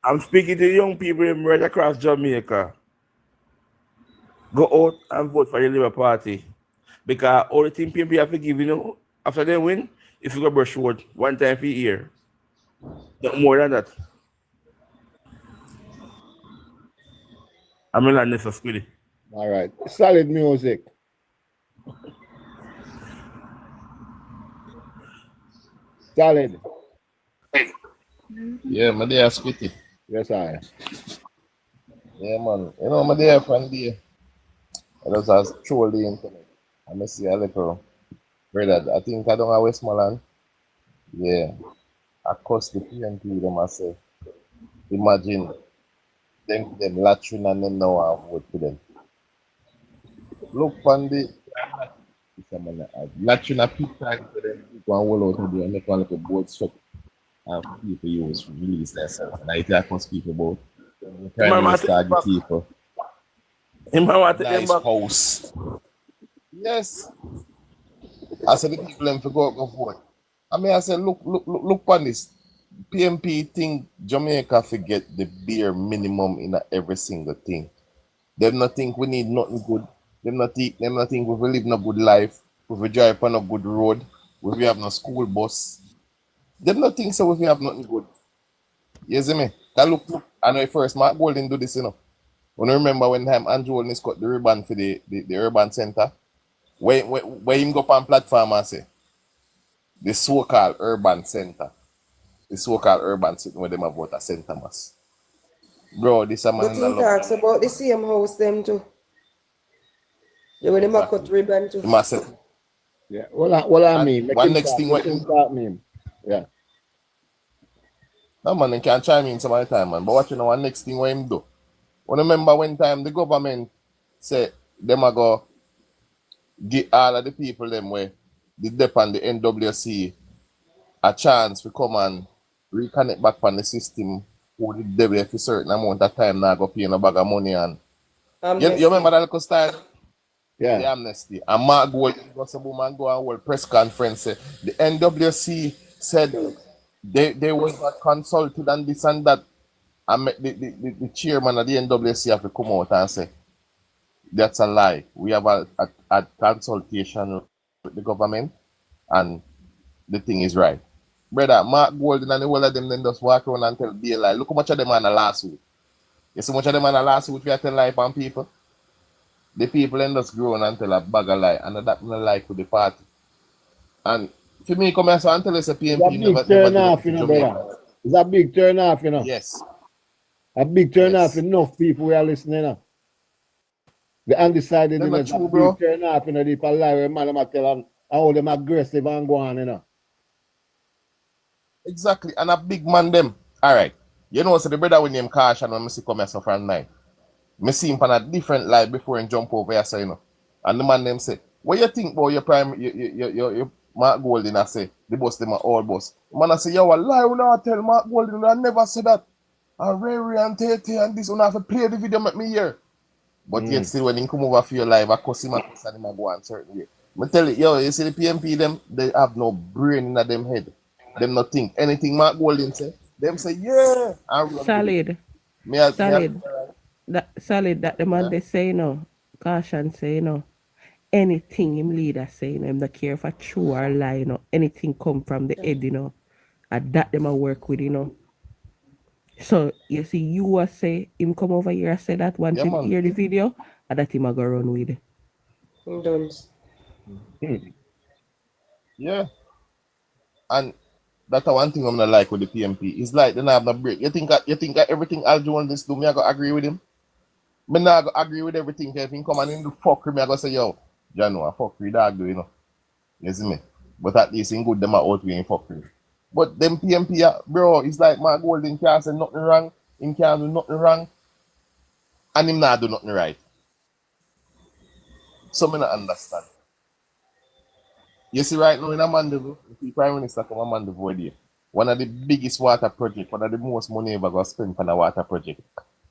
I'm speaking to young people right across Jamaica. Go out and vote for the Labour Party. Because all the thing people have to give, after they win, is to go brush road one time for a year. Not more than that. I'm not necessarily. All right. Solid music. Solid. Yeah, my dear Squitty. Yes, I. Yeah, man. You know, my dear friend there. I just has troll the internet. I see a little brother. I think I don't know Westmoreland. Yeah. I cuss the PNP them I say. Imagine them latching and them now I vote for them. Look on the latching a pit tag for them. Go and roll out of there and make one little board struck. And people use release themselves. And I tell most people about Prime Minister the people. Nice house. Yes. I said the people them to go vote. I mean I said look on this. PMP think Jamaica forget the bare minimum in every single thing. Them not think we need nothing good. Them not think we will live no good life. We will drive on a good road. We will have no school bus. Them not think so we have nothing good. You see me? That look. I know first Mark Golden do this, When I remember when time Andrew Holness cut the ribbon for the urban center, where him go up on platform and say the so-called urban center. The so-called urban center where them have vote a center mass. Bro, this a man. But he talks about the same house them too. The way them cut ribbon too. Yeah. What I mean. One next thing what mean. Yeah. No man, they can chime in some other time, man. But what you know, one next thing what him do? When remember when time the government say them a go give all of the people them where they depend the NWC a chance to come and reconnect back on the system who did there for a certain amount of time now go pay a bag of money and you remember that little style? Yeah. The amnesty. And Mark Gold go and hold press conference say the NWC said they was not consulted and this and that. And the chairman of the NWC have to come out and say that's a lie. We have a consultation with the government and the thing is right. Brother, Mark Golden and the whole of them then just walk around and tell be a lie. Look how much of them are in the lawsuit. You see how much of them are in the lawsuit we are telling lie upon people? The people then just grow and tell a bag of lie and that not like with the party. And for me, come here so and tell us a PMP never turn off, brother. It's a big turn off, Yes. A big turn off, enough people who are listening. The undecided, a big turn off, the people lie where man them tell them how them aggressive and go on, Exactly, and a big man them. All right. You know, so the brother with name Caution when I see come here so from night. I see him on a different light before he jump over here, so And the man them say, what you think about your Mark Golden? I say, the boss them are all boss. The man I say, yo, a lie, we not tell Mark Golden, I never said that. And Rary and Tate and this one have to play the video make me hear. But yet still when he come over for your live, I cuss him and him go on certain way. I tell you, yo, you see the PMP them, they have no brain in them head. Them not think anything Mark Golden say. Them say, yeah. Solid. Solid that the man they say Caution say anything him leader say him not care if a true or lie anything come from the head and that them a work with So you see you say him come over here and say that once him hear the video and that him a go run with it. Yeah. And that's one thing I'm not like with the PMP. It's like they don't have no break. You think that everything Al Jones do, me I go agree with him? Me not go agree with everything. If he come and in the fuckery, me I go say, yo, Jano, fuckery dog do, You see me? But at least in good them are out in fuckery. But them PMP, bro, it's like my Golden can't say nothing wrong, him can't do nothing wrong, and him not do nothing right. So me not understand. You see right now in Amandavu, the Prime Minister come Amandavu there. One of the biggest water projects, one of the most money ever got spent on a water project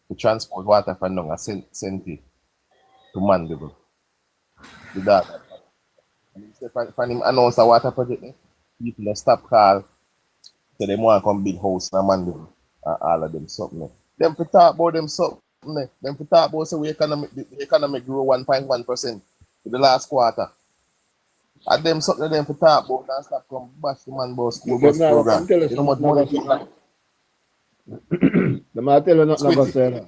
to transport water from down a Senti to Mandeville. With that. And when him announce a water project, people stop call so they want to come build house in Mandeville. all of them something. Them for talk about them something. Them for talk about so the economy grew 1.1% for the last quarter. And them something them for talk about and stop come bash the man about school bus program. You know how much money people like. The man tell you nothing about say that.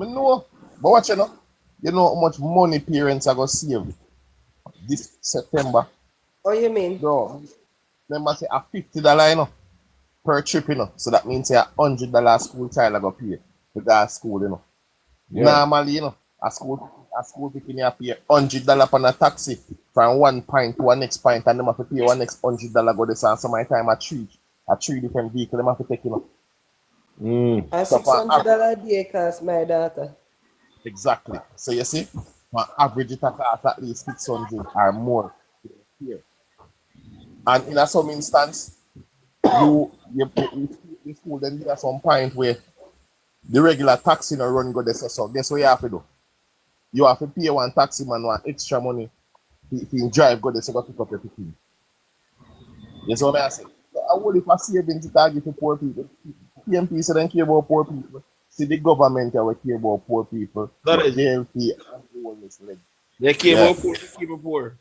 I know, but watch you know how much money parents are gonna save this September. Oh, you mean? No, remember say a $50, you know, per trip, you know. So that means a $100 school child are gonna pay to go to school, you know. Yeah. Normally, you know, a school picking you pay $100 on a taxi from one point to a next point, and them have to pay one next $100 go this and some of the time a three different vehicle them have to take, you know. And So for $600 a day cost my daughter. exactly. So you see, on average it cost at least 600 or more here. And in some instance, you the school then there some point where the regular taxi no run go there. So guess what you have to do? You have to pay one taxi man one extra money if you drive go there so go pick up your picking. You see what I say? So I would if I savings it target for poor people. PMP so don't care about poor people. See the government that will care about poor people. That is JLP and Holness led. they came Yeah. out poor to keep it poor.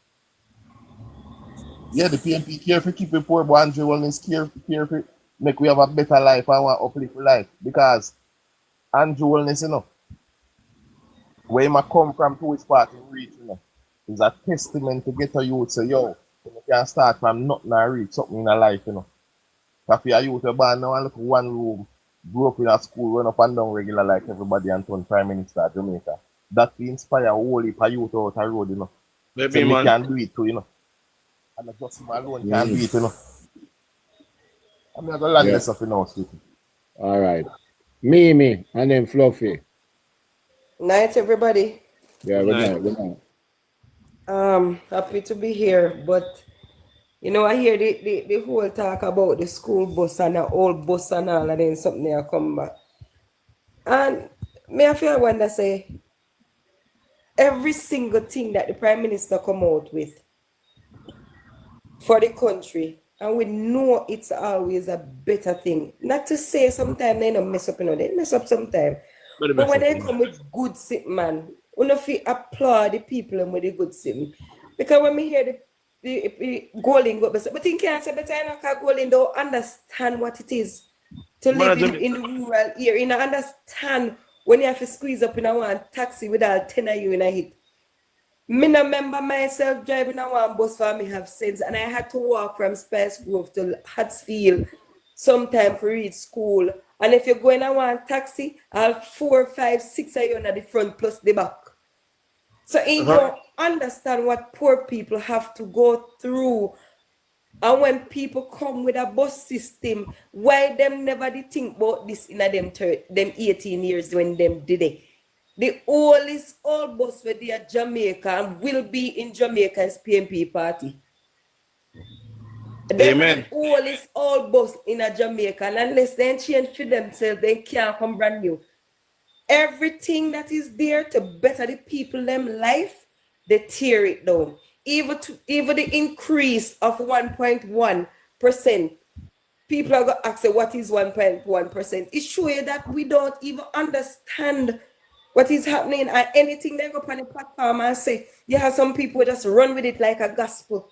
Yeah, the PMP care for keep it poor, but Andrew Holness care for make we have a better life and want uplift life. Because Andrew Holness, you know, where he come from to which part in reach, you know, is a testament to get a youth say, yo, you can start from nothing and reach something in a life, you know. If you're a youth born now and look one room, grew up in a school, run up and down regular like everybody and turn Prime Minister of Jamaica. That will inspire a whole heap of youth out the road, you know. Maybe So we man. can do it too, you know. And not just him alone can do it, you know. I'm not gonna land this off in house with you. All right. Mimi and then Fluffy. Night, everybody. Yeah, good night. Happy to be here, but you know, I hear the whole talk about the school bus and the old bus and all, and then something there come back. And me I feel wonder say every single thing that the Prime Minister come out with for the country, and we know it's always a better thing. Not to say sometimes they don't mess up, you know, they mess up sometimes. But when they come with good sit, man, we don't feel applaud the people and with the good sit. Because when we hear the Goaling go, but you can't say better enough because Goaling don't understand what it is to live in the rural area. You don't understand when you have to squeeze up in a one taxi with all 10 of you in a hit. Me no remember myself driving a one bus for me have sense, and I had to walk from Spice Grove to Hatfield sometime for reach school. And if you're going a one taxi, I'll 4, 5, 6 of you at the front plus the back. So you don't understand what poor people have to go through. And when people come with a bus system, why them never did think about this in them 18 years when them did it? The oldest old bus where they are Jamaica and will be in Jamaica's PMP party. Amen. The oldest old bus in a Jamaica, and unless they change for themselves, they can't come brand new. Everything that is there to better the people them life, they tear it down. Even the increase of 1.1%, people are going to ask what is 1.1%. It shows you that we don't even understand what is happening, and anything they go up on the platform and say, you have some people just run with it like a gospel.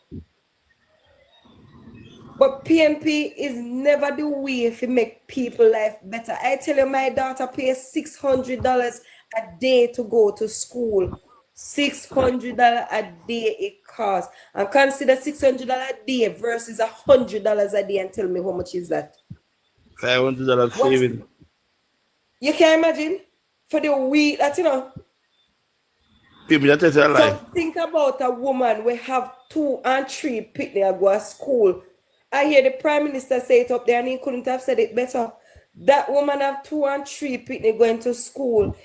But PNP is never the way to make people life better. I tell you, my daughter pays $600 a day to go to school. $600 a day it costs. And consider $600 a day versus $100 a day and tell me how much is that? $500 saving. You can imagine? For the week, that, you know. People that tell you So think about a woman we have 2 and 3 picnic go to school. I hear the Prime Minister say it up there and he couldn't have said it better. That woman have 2 and 3 picnic going to school.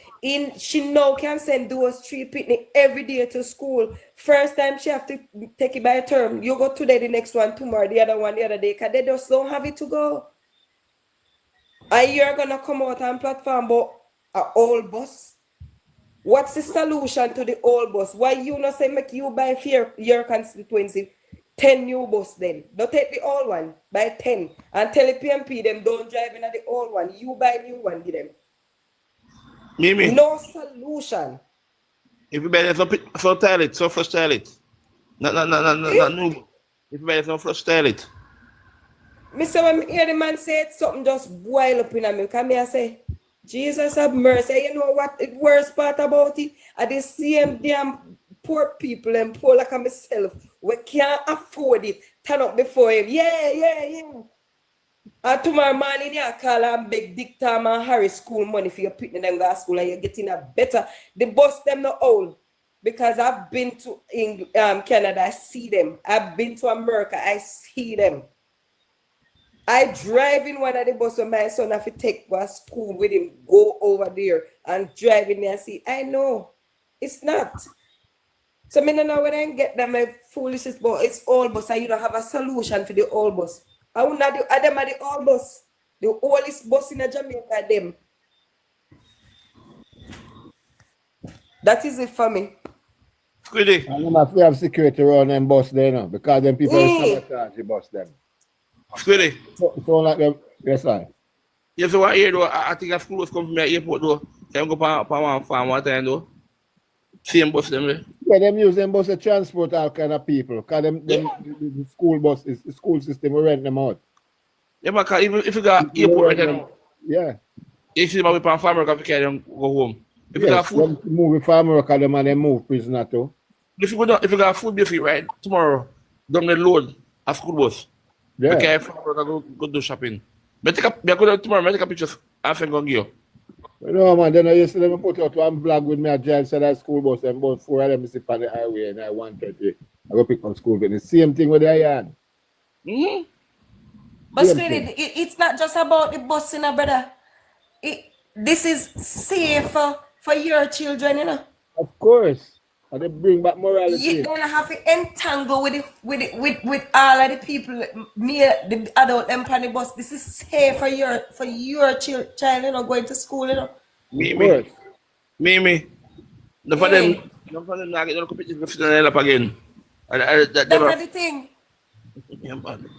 She now can send those 3 picnic every day to school. First time she have to take it by a term. You go today, the next one tomorrow, the other one the other day, because they just don't have it to go. And you're gonna come out on platform about an old bus. What's the solution to the old bus? Why you not say make you buy for your constituency 10 new bus then. Don't take the old one, buy 10. And tell the PMP them don't drive in at the old one. You buy new one, give them. Mimi, No solution. if you buy some toilet, some flush toilet. Not new. If you buy some flush toilet. Me say when me hear the man say it, something just boil up in me. Come here say, Jesus have mercy. You know what the worst part about it? Are the same damn poor people and poor like myself. We can't afford it. Turn up before him. Yeah. And tomorrow morning, you call and beg Dick Tom and Harry school money for your picking them go to school and you're getting a better. The bus them not old. Because I've been to Canada, I see them. I've been to America, I see them. I drive in one of the bus when my son have to take to school with him, go over there and drive in there and see. I know. It's not. So I don't know when I get them my foolishness, but it's all bus and you don't have a solution for the old bus. I will not do them are the old bus. The oldest bus in Jamaica, them. That is it for me. Squiddy. And them have to have security around them bus there now, because them people sabotage the bus them. Squiddy. So like them, yes, sir. Yes, so what here though? I think a school was coming from the airport though. Can go for one farm one time though. Same bus them there. Yeah, them use them bus to transport all kind of people. Because the school bus is the school system will rent them out. Yeah, because even if you got airport right now, yeah. you see about we farmer can carry them go home. If you got food, them move with farmer them and they move prisoner too. if you got food before you right tomorrow, down the load a school bus. Yeah. Okay, farmer go do shopping. But go tomorrow, I take a picture and send go give you. No man, then yesterday I put out one vlog with me at Giant said that school bus and about 4 of them sit on the highway and I 130. I go pick up school but the same thing with their yard. Mm-hmm. But it's not just about the bus, you know, brother. This is safer for your children, you know. Of course. And they bring back morality. You don't have to entangle with all of the people, the adult and on the bus. This is safe for your child, you know, going to school, you know. Mimi. No for them not get no competition up again. That's the thing. Yeah, man.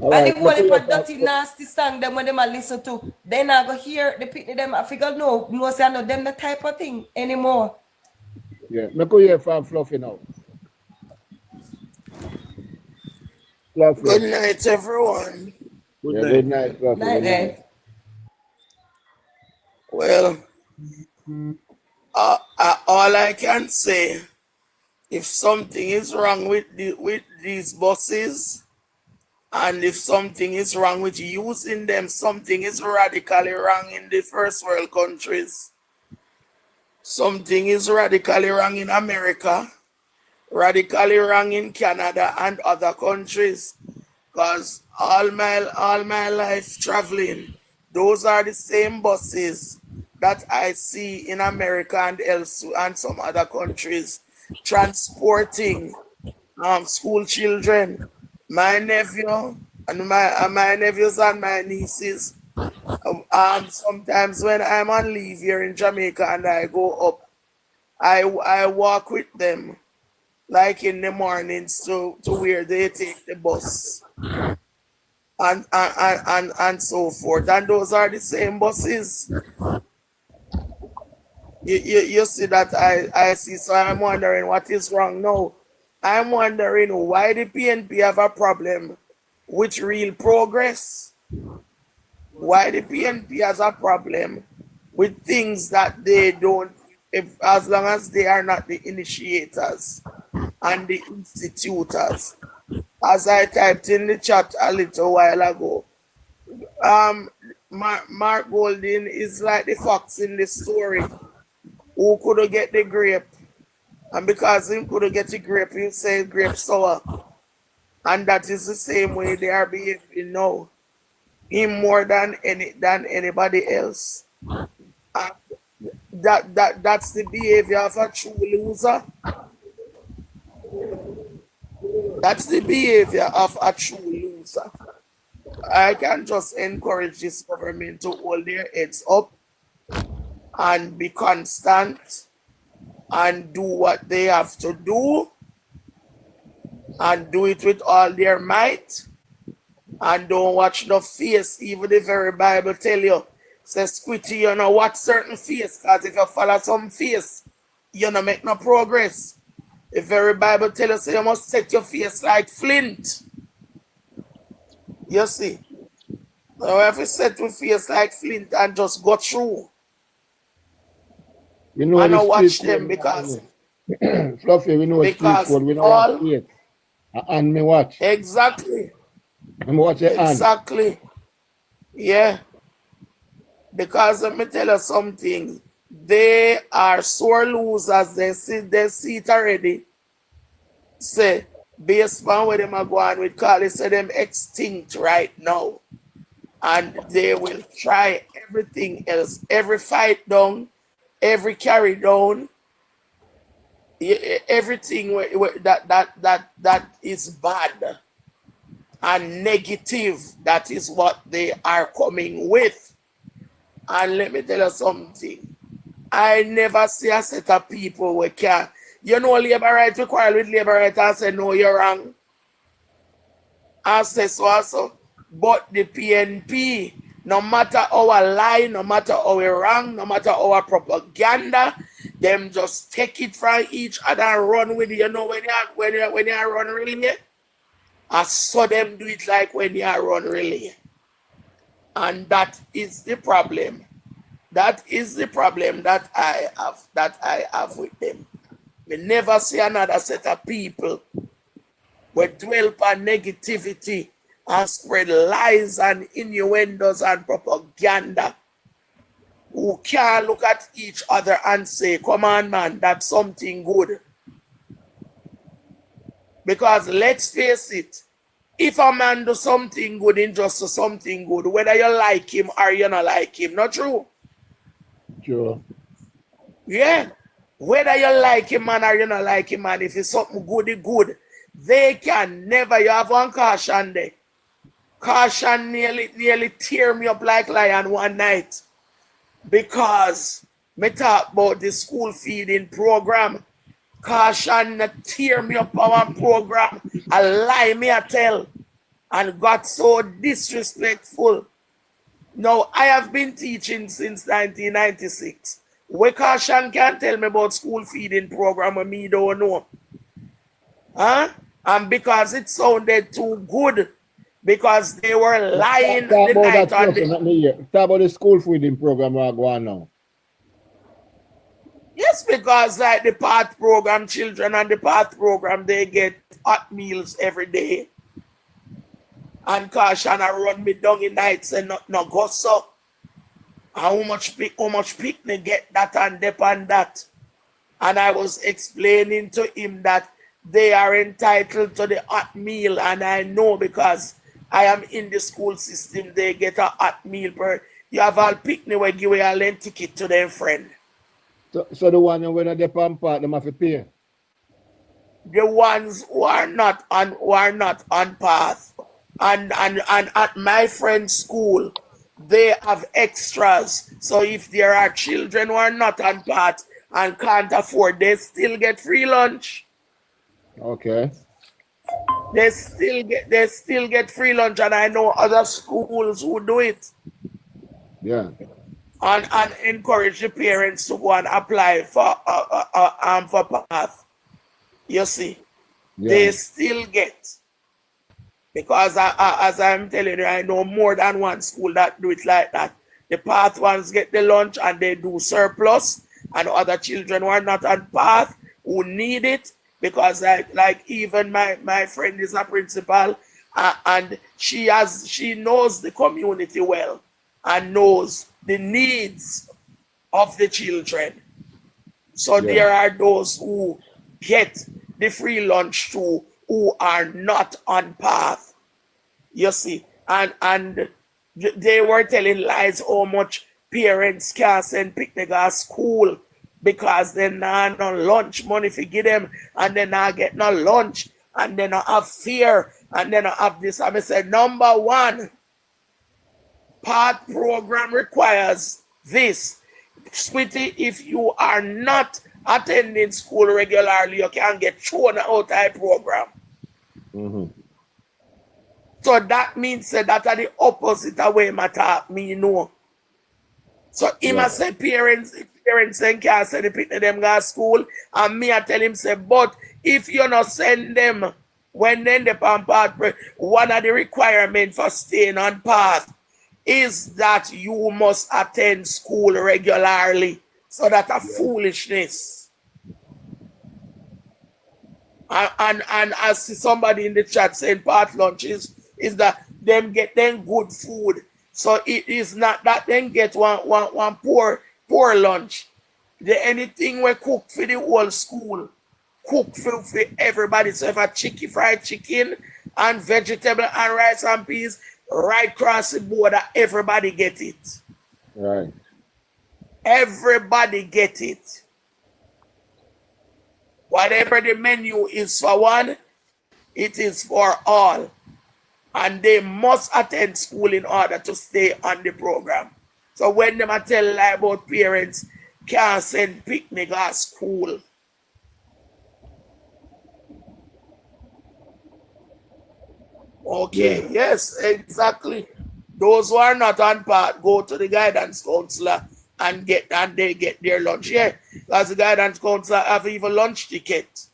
And the whole of dirty nasty song them when them a listen to, they not go hear the picnic them. I figure no say I know them the type of thing anymore. Yeah, me go hear from Fluffy now. Fluffy. Good night, everyone. Good night, Fluffy. Night. Well, all I can say, if something is wrong with these buses, and if something is wrong with using them, something is radically wrong in the first world countries. Something is radically wrong in America, radically wrong in Canada and other countries. Because all my life traveling, those are the same buses that I see in America and elsewhere and some other countries, transporting school children. My nephew and my nephews and my nieces. Sometimes when I'm on leave here in Jamaica and I go up, I walk with them, like in the mornings to where they take the bus, and so forth. And those are the same buses. You see that I see. So I'm wondering what is wrong now. I'm wondering why the PNP have a problem with real progress. Why the PNP has a problem with things that they don't, as long as they are not the initiators and the institutors. As I typed in the chat a little while ago, Mark Golding is like the fox in the story who couldn't get the grape. And because he couldn't get the grape, he said grape sour. And that is the same way they are behaving now. Him more than anybody else. That's the behavior of a true loser. That's the behavior of a true loser. I can just encourage this government to hold their heads up and be constant and do what they have to do and do it with all their might, and don't watch no face. Even the very Bible tell you, says scrutiny, you know what certain face, because if you follow some face, you don't make no progress. The very Bible tell you, so you must set your face like flint. You see? So if you set your face like flint and just go through, We know and the I watch street them code, because Fluffy, we know the street because code, we know all what face. And me watch. exactly, Me watch your hand. exactly, yeah. Because let me tell you something, they are sore losers. They see it already. Say, based on where them are going with call, they say them extinct right now. And they will try everything else. Every fight down, every carry down, everything that is bad and negative, that is what they are coming with. And let me tell you something. I never see a set of people who can, you know, labor right, we quarrel with labor right and say, no, you're wrong. I say so also. But the PNP, no matter our lie, no matter our wrong, no matter our propaganda, them just take it from each other and run with it. You know, when you run really, I saw them do it like when you run really. And that is the problem. That is the problem that I have with them. We never see another set of people who dwell on negativity and spread lies and innuendos and propaganda, who can't look at each other and say, come on man, that's something good. Because let's face it, if a man do something good in just something good, whether you like him or you not like him, not true? Sure. Yeah. Whether you like him man or you not like him man, if it's something good, they can never, you have one caution there. Caution nearly tear me up like lion one night. Because me talk about the school feeding program. Caution tear me up on one program. A lie me a tell. And got so disrespectful. Now, I have been teaching since 1996. What Caution can tell me about school feeding program when me don't know? Huh? And because it sounded too good, because they were lying Talk the about night that on person, the... not me here. Talk about the school feeding program we're going now. Yes, because like the PATH program, children and the PATH program, they get hot meals every day. And Caution run me down in nights and not go so. And how much picnic get that and dep and that. And I was explaining to him that they are entitled to the hot meal, and I know because I am in the school system, they get a hot meal per. You have all picnic where give away a lend ticket to their friend. So the one when they pump part, them have to pay. The ones who are not on path, and at my friend's school, they have extras. So if there are children who are not on path and can't afford, they still get free lunch. Okay. They still get free lunch, and I know other schools who do it. Yeah. And encourage the parents to go and apply for path. You see, Yeah. they still get, because as I'm telling you, I know more than one school that do it like that. The path ones get the lunch and they do surplus, and other children who are not on path who need it, because like even my friend is a principal, and she knows the community well and knows the needs of the children. So there are those who get the free lunch too, who are not on path. You see, and they were telling lies how much parents can't send picnic at school because they not no lunch money to give them, and they not get no lunch, and they not have fear, and they not have this. And I said, number one, PATH program requires this. Sweetie, if you are not attending school regularly, you can get thrown out of program. So that means that are the opposite of way my talk me know. So him a say parents then can't send the people them go to school, and me I tell him say, but if you not send them when then the path, one of the requirements for staying on path is that you must attend school regularly. So that's a foolishness. And I see somebody in the chat saying path lunches is that them get them good food. So it is not that them get one poor lunch. Anything we cook for the whole school, cook for everybody. So if a fried chicken and vegetable and rice and peas right across the border, everybody get it. Right. Everybody get it. Whatever the menu is for one, it is for all. And they must attend school in order to stay on the program. So when them tell lie about parents can't send picnic at school. Okay, yes, exactly. Those who are not on part go to the guidance counselor and they get their lunch. Yeah, because the guidance counselor have even lunch ticket.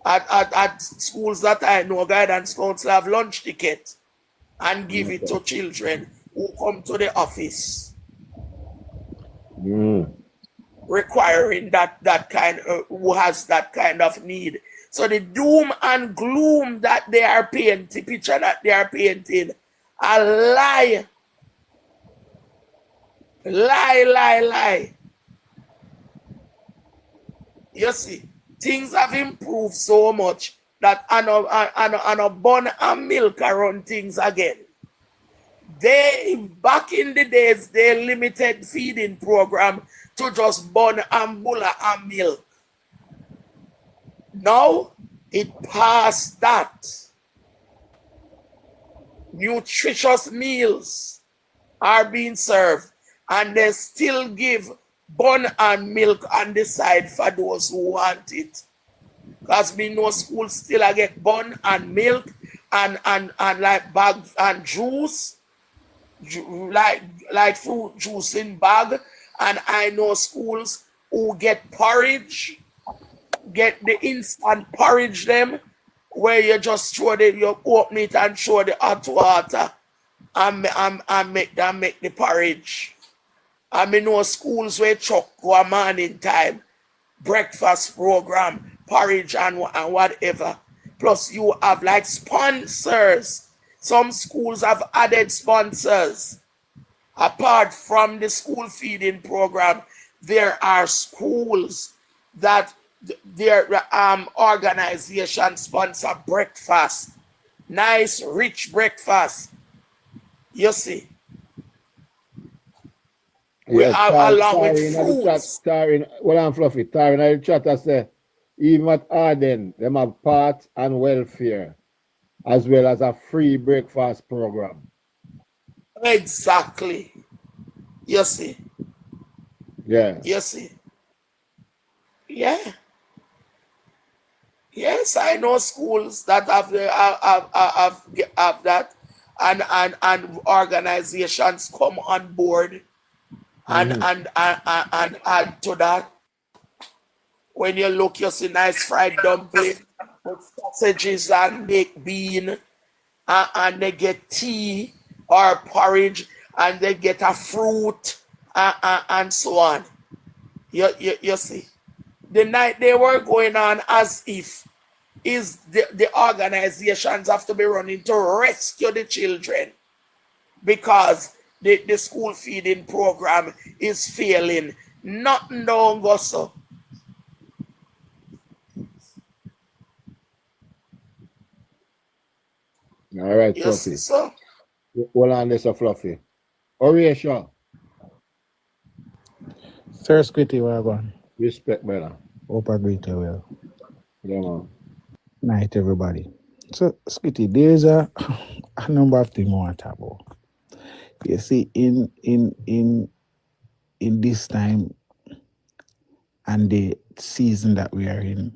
At schools that I know, guidance counselor have lunch ticket and give it to children who come to the office. Requiring that kind who has that kind of need. So the doom and gloom that they are painting, picture that they are painting, a lie. Lie. You see, things have improved so much that on a bun and milk around things again. Back in the days, they limited feeding program to just bun and bulla and milk. Now, it passed that. Nutritious meals are being served, and they still give bun and milk on the side for those who want it. Because we know schools still get bun and milk and like bag and juice, like fruit juice in bag. And I know schools who get porridge, get the instant porridge them, where you just you open it and throw the hot water and make the porridge. I mean, no schools where chuck go a morning time, breakfast program, porridge and whatever. Plus you have like sponsors. Some schools have added sponsors. Apart from the school feeding program, there are schools that their organization sponsor breakfast. Nice, rich breakfast. You see. We have along with fruits. Well, I'm fluffy. Taryn, I chat I say, even at Arden, them have part and welfare, as well as a free breakfast program. Exactly. You see. Yeah. You see. Yeah. Yes, I know schools that have that, and organizations come on board and add to that. When you look, you see nice fried dumpling with sausages and baked bean, and they get tea or porridge, and they get a fruit and so on. You see. The night they were going on as if is the organizations have to be running to rescue the children because the school feeding program is failing. Nothing don't go so. All right, You Fluffy. see, so? Hold on, this a Fluffy. Horatio. Sir Squitty, where going? Respect, brother. Hope I greet you well. Yeah, man. Night, everybody. So, Squitty, there's a number of things I want to talk about. You see, in this time and the season that we are in,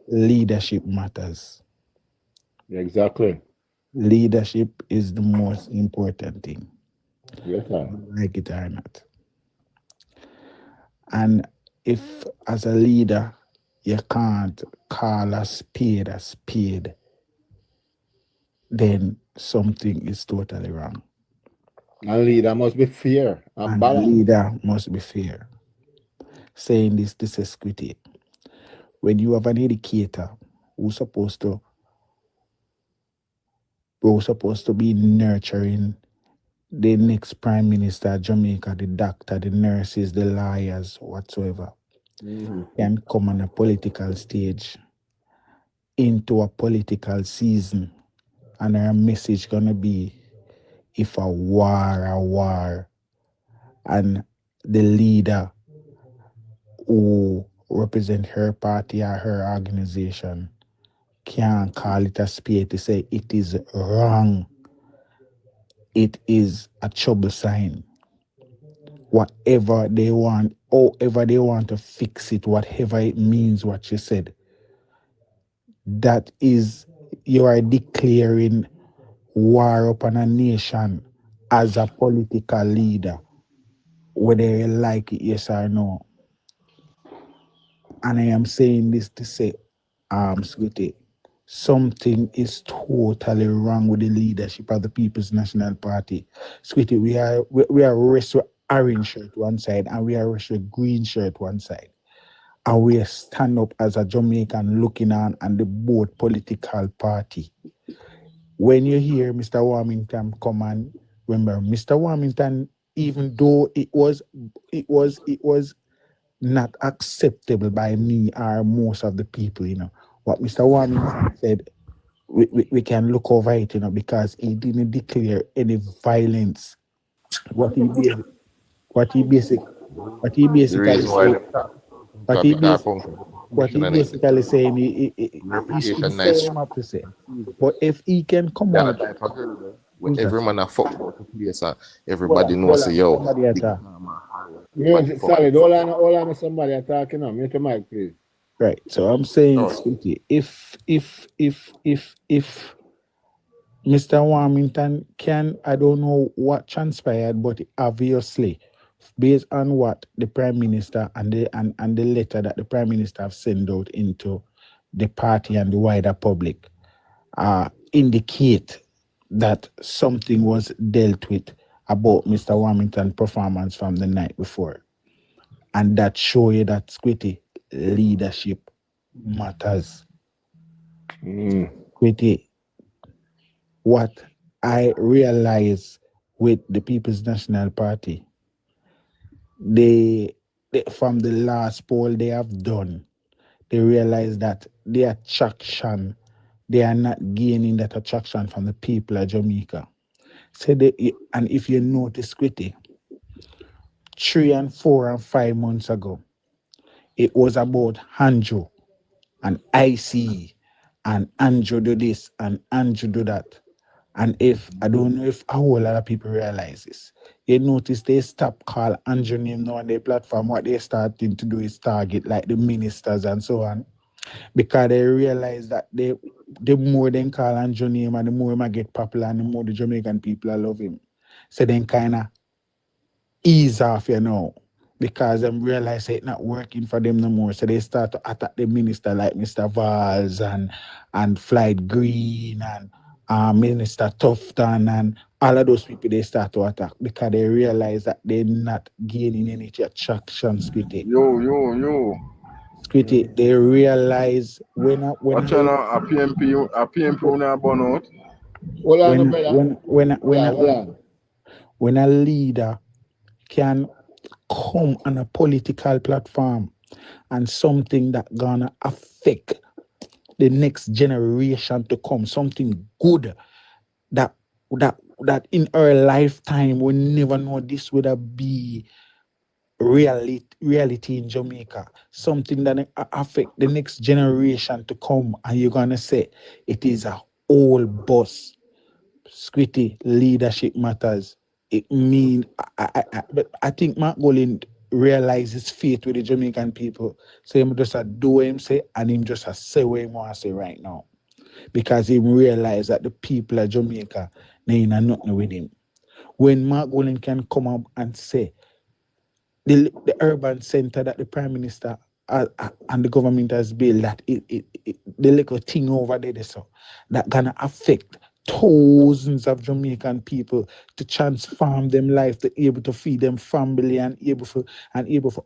leadership matters. Exactly. Leadership is the most important thing, Yes, sir. like it or not. And if, as a leader, you can't call a spade, then something is totally wrong. And leader must be fair and And a balanced. leader must be fair. Saying this is equity. When you have an educator who's supposed to be nurturing the next prime minister of Jamaica, the doctor, the nurses, the lawyers, whatsoever, can come on a political stage into a political season, and her message gonna be, if a war, and the leader who represent her party or her organization can't call it a spade to say it is wrong, it is a trouble sign. Whatever they want, however they want to fix it, whatever it means, what you said, that is, you are declaring war upon a nation as a political leader, whether you like it, yes or no. And I am saying this to say, sweetie, something is totally wrong with the leadership of the People's National Party. Sweetie, we are rest with orange shirt one side and we are rest with green shirt one side. And we stand up as a Jamaican looking on the both political party. When you hear Mr. Warmington come on, remember Mr. Warmington, even though it was not acceptable by me or most of the people, what Mr. Warmington said, we can look over it, because he didn't declare any violence. What he basic, what he basic, what he The basically reason why said, them talk what he because basic, come from what he and basically saying, he should reputation say what nice. him up to say. But if he can come That out, type of girl where who's that? every man a fuck about the place and Hold everybody on, knows hold say on, yo, somebody big attack. mama, everybody Music, fuck. sorry, hold on, somebody attacking now. Mute your mic, please. Right. So I'm saying, No, sweetie, if Mr. Warmington can, I don't know what transpired, but obviously, based on what the Prime Minister and the letter that the Prime Minister have sent out into the party and the wider public, indicate that something was dealt with about Mr. Warmington's performance from the night before. And that show you that, squitty, leadership matters. Squitty, what I realize with the People's National Party, they from the last poll they have done, they realize that the attraction, they are not gaining that attraction from the people of Jamaica. So and if you notice, Quitty, 3 and 4 and 5 months ago, it was about Andrew and IC and Andrew do this and Andrew do that. And if I don't know if a whole lot of people realize this, you notice they stop call Andrew name now on their platform. What they're starting to do is target like the ministers and so on, because they realize that the more they call Andrew name and the more him get popular and the more the Jamaican people love him. So then kind of ease off, because them realize it's not working for them no more. So they start to attack the minister like Mr. Valls and Floyd Green and Minister Tufton and all of those people they start to attack because they realize that they're not gaining any traction, Squitty. yo. Squitty, they realize when What channel a PMP una burn out? Hold on, brother. Hold on. when a leader can come on a political platform and something that gonna affect the next generation to come, something good that in our lifetime we never know this would be reality in Jamaica, something that affect the next generation to come, and you're gonna say it is a old boss. Squitty, leadership matters. It mean but I think Mark Golin realizes faith with the Jamaican people. So him just a do what him say and him just a say what him want to say right now. because he realized that the people of Jamaica, they ain't nothing with him. When Mark Willing can come up and say, the urban center that the Prime Minister and the government has built, that the little thing over there, so that gonna affect thousands of Jamaican people to transform them life, to able to feed them family and able to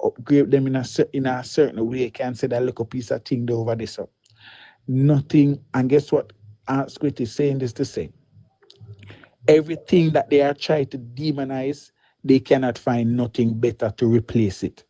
upgrade them in a certain way. Can say that little piece of thing there over there, so nothing. And guess what? Squid is saying this to say, everything that they are trying to demonize, they cannot find nothing better to replace it.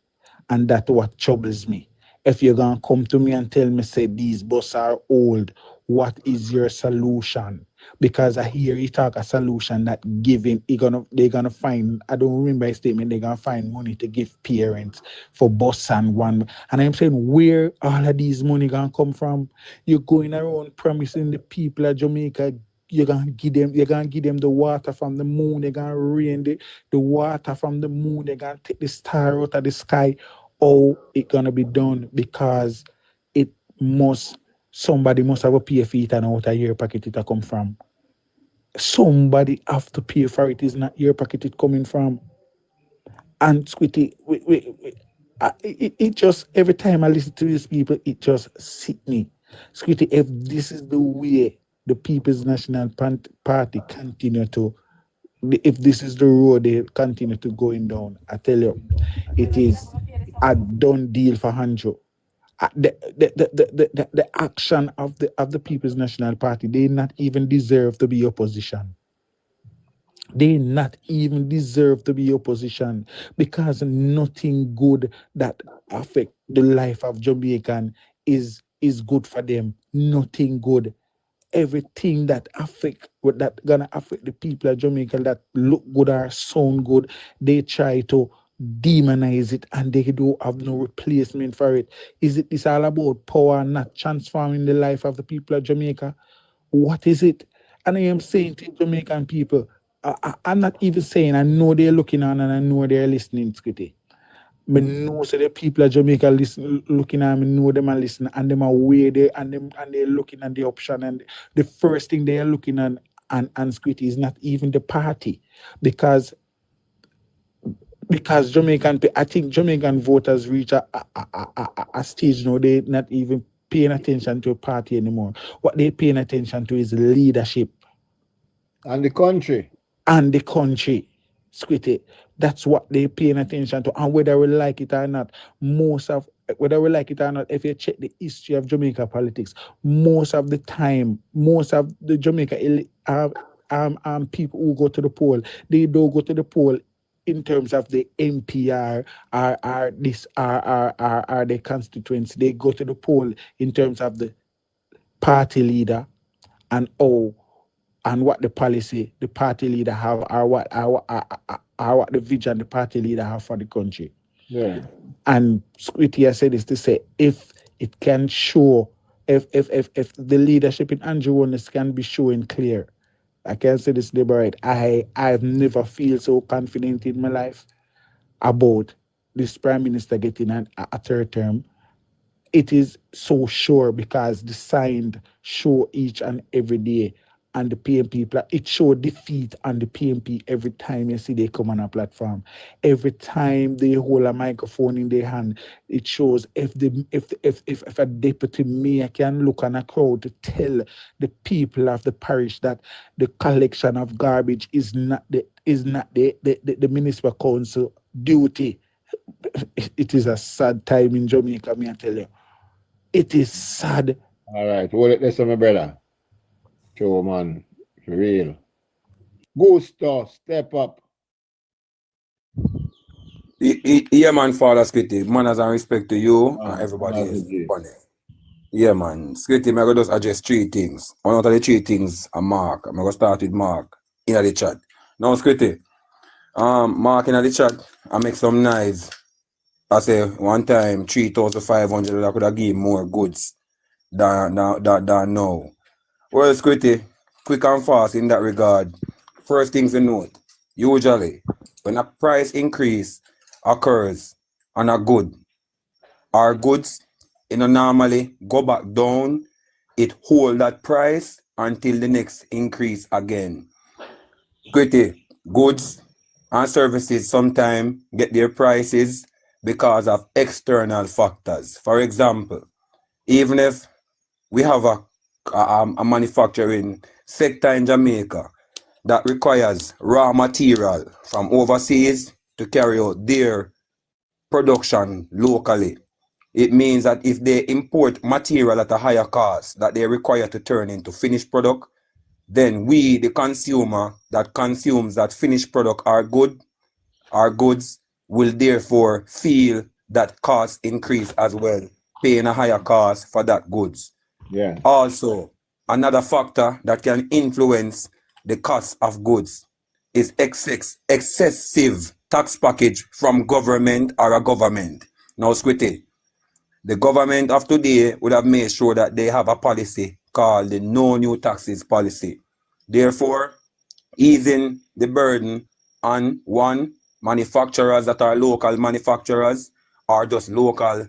And that's what troubles me. If you're going to come to me and tell me, say, these buses are old, what is your solution? Because I hear you talk a solution that giving, they're going to find, I don't remember a statement, they're going to find money to give parents for bus and one. And I'm saying, where all of these money going to come from? You're going around promising the people of Jamaica, you're gonna give them the water from the moon, they're gonna rain the water from the moon, they're gonna take the star out of the sky. Oh, it's gonna be done because somebody must have a pay for it and out of your pocket it come from. Somebody have to pay for it, it's not your pocket it coming from. And Squitty, it just, every time I listen to these people, it just sick me. Squitty, if this is the way the People's National Party continue to, if this is the road they continue to going down, I tell you, it is a done deal for Hanjo. The action of the People's National Party, they not even deserve to be opposition. They not even deserve to be opposition, because nothing good that affect the life of Jamaican is good for them. Nothing good. Everything that gonna affect the people of Jamaica that look good or sound good, they try to demonize it and they do have no replacement for it. It's all about power, not transforming the life of the people of Jamaica? What is it? And I am saying to Jamaican people, I'm not even saying, I know they're looking on and I know they're listening, Skitty. But know so the people of Jamaica looking at me, know them and listen, and them are aware there, and they're looking at the option, and the first thing they are looking at and Squitty is not even the party, because Jamaican, I think Jamaican voters reach a stage now they're not even paying attention to a party anymore. What they're paying attention to is leadership. And the country. And the country. Squitty. That's what they're paying attention to. And whether we like it or not, if you check the history of Jamaica politics, most of the time, most of the Jamaica people who go to the poll, they don't go to the poll in terms of the NPR or the constituents. They go to the poll in terms of the party leader and what the policy the party leader have, or what the vision the party leader have for the country. Yeah. And Squitty has said this to say, if it can show, if the leadership in Andrew Holness can be showing clear, I can say this, Deborah, I've never feel so confident in my life about this Prime Minister getting a third term. It is so sure because the signs show each and every day, and the PMP, it show defeat on the PMP every time you see they come on a platform. Every time they hold a microphone in their hand, it shows if a deputy mayor can look on a crowd to tell the people of the parish that the collection of garbage is not the municipal council duty. It is a sad time in Jamaica, me I tell you. It is sad. All right, hold it there, my brother. Show, man, for real. Gusto, step up. Yeah, man, Father Skitty. Manners and respect to you and everybody else. Yeah, man. Skitty, I'm going to just address three things. One out of the three things are Mark. I'm going to start with Mark in the chat. Now, Skitty, Mark in the chat, I make some noise. I say one time 3,500 I could have given more goods than now. Well, Squitty, quick and fast in that regard. First things to note, usually when a price increase occurs on a good, our goods normally go back down it hold that price until the next increase again. Security, goods and services sometimes get their prices because of external factors. For example, even if we have a manufacturing sector in Jamaica that requires raw material from overseas to carry out their production locally. It means that if they import material at a higher cost that they require to turn into finished product, then we, the consumer that consumes that finished product, our goods, will therefore feel that cost increase as well, paying a higher cost for that goods. Yeah. Also, another factor that can influence the cost of goods is excessive tax package from government or a government. Now, Squitty, the government of today would have made sure that they have a policy called the no new taxes policy. Therefore, easing the burden on one, manufacturers that are local manufacturers or just local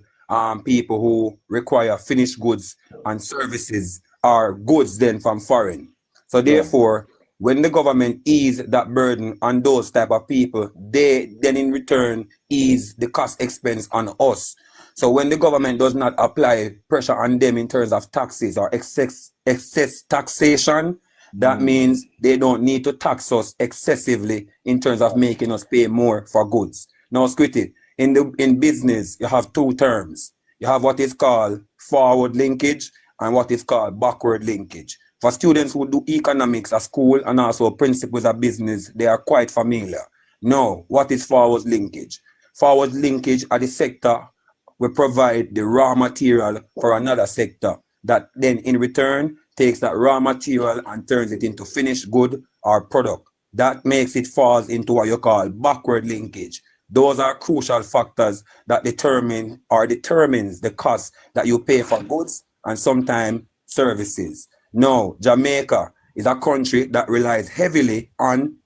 people who require finished goods and services or goods then from foreign. So therefore, when the government ease that burden on those type of people, they then in return ease the cost expense on us. So when the government does not apply pressure on them in terms of taxes or excess taxation, that means they don't need to tax us excessively in terms of making us pay more for goods. Now, Squitty, in business, you have two terms. You have what is called forward linkage and what is called backward linkage. For students who do economics at school and also principles of business, they are quite familiar. Now, what is forward linkage? Forward linkage are the sector we provide the raw material for another sector that then in return takes that raw material and turns it into finished good or product. That makes it falls into what you call backward linkage. Those are crucial factors that determines the cost that you pay for goods and sometimes services. Now, Jamaica is a country that relies heavily on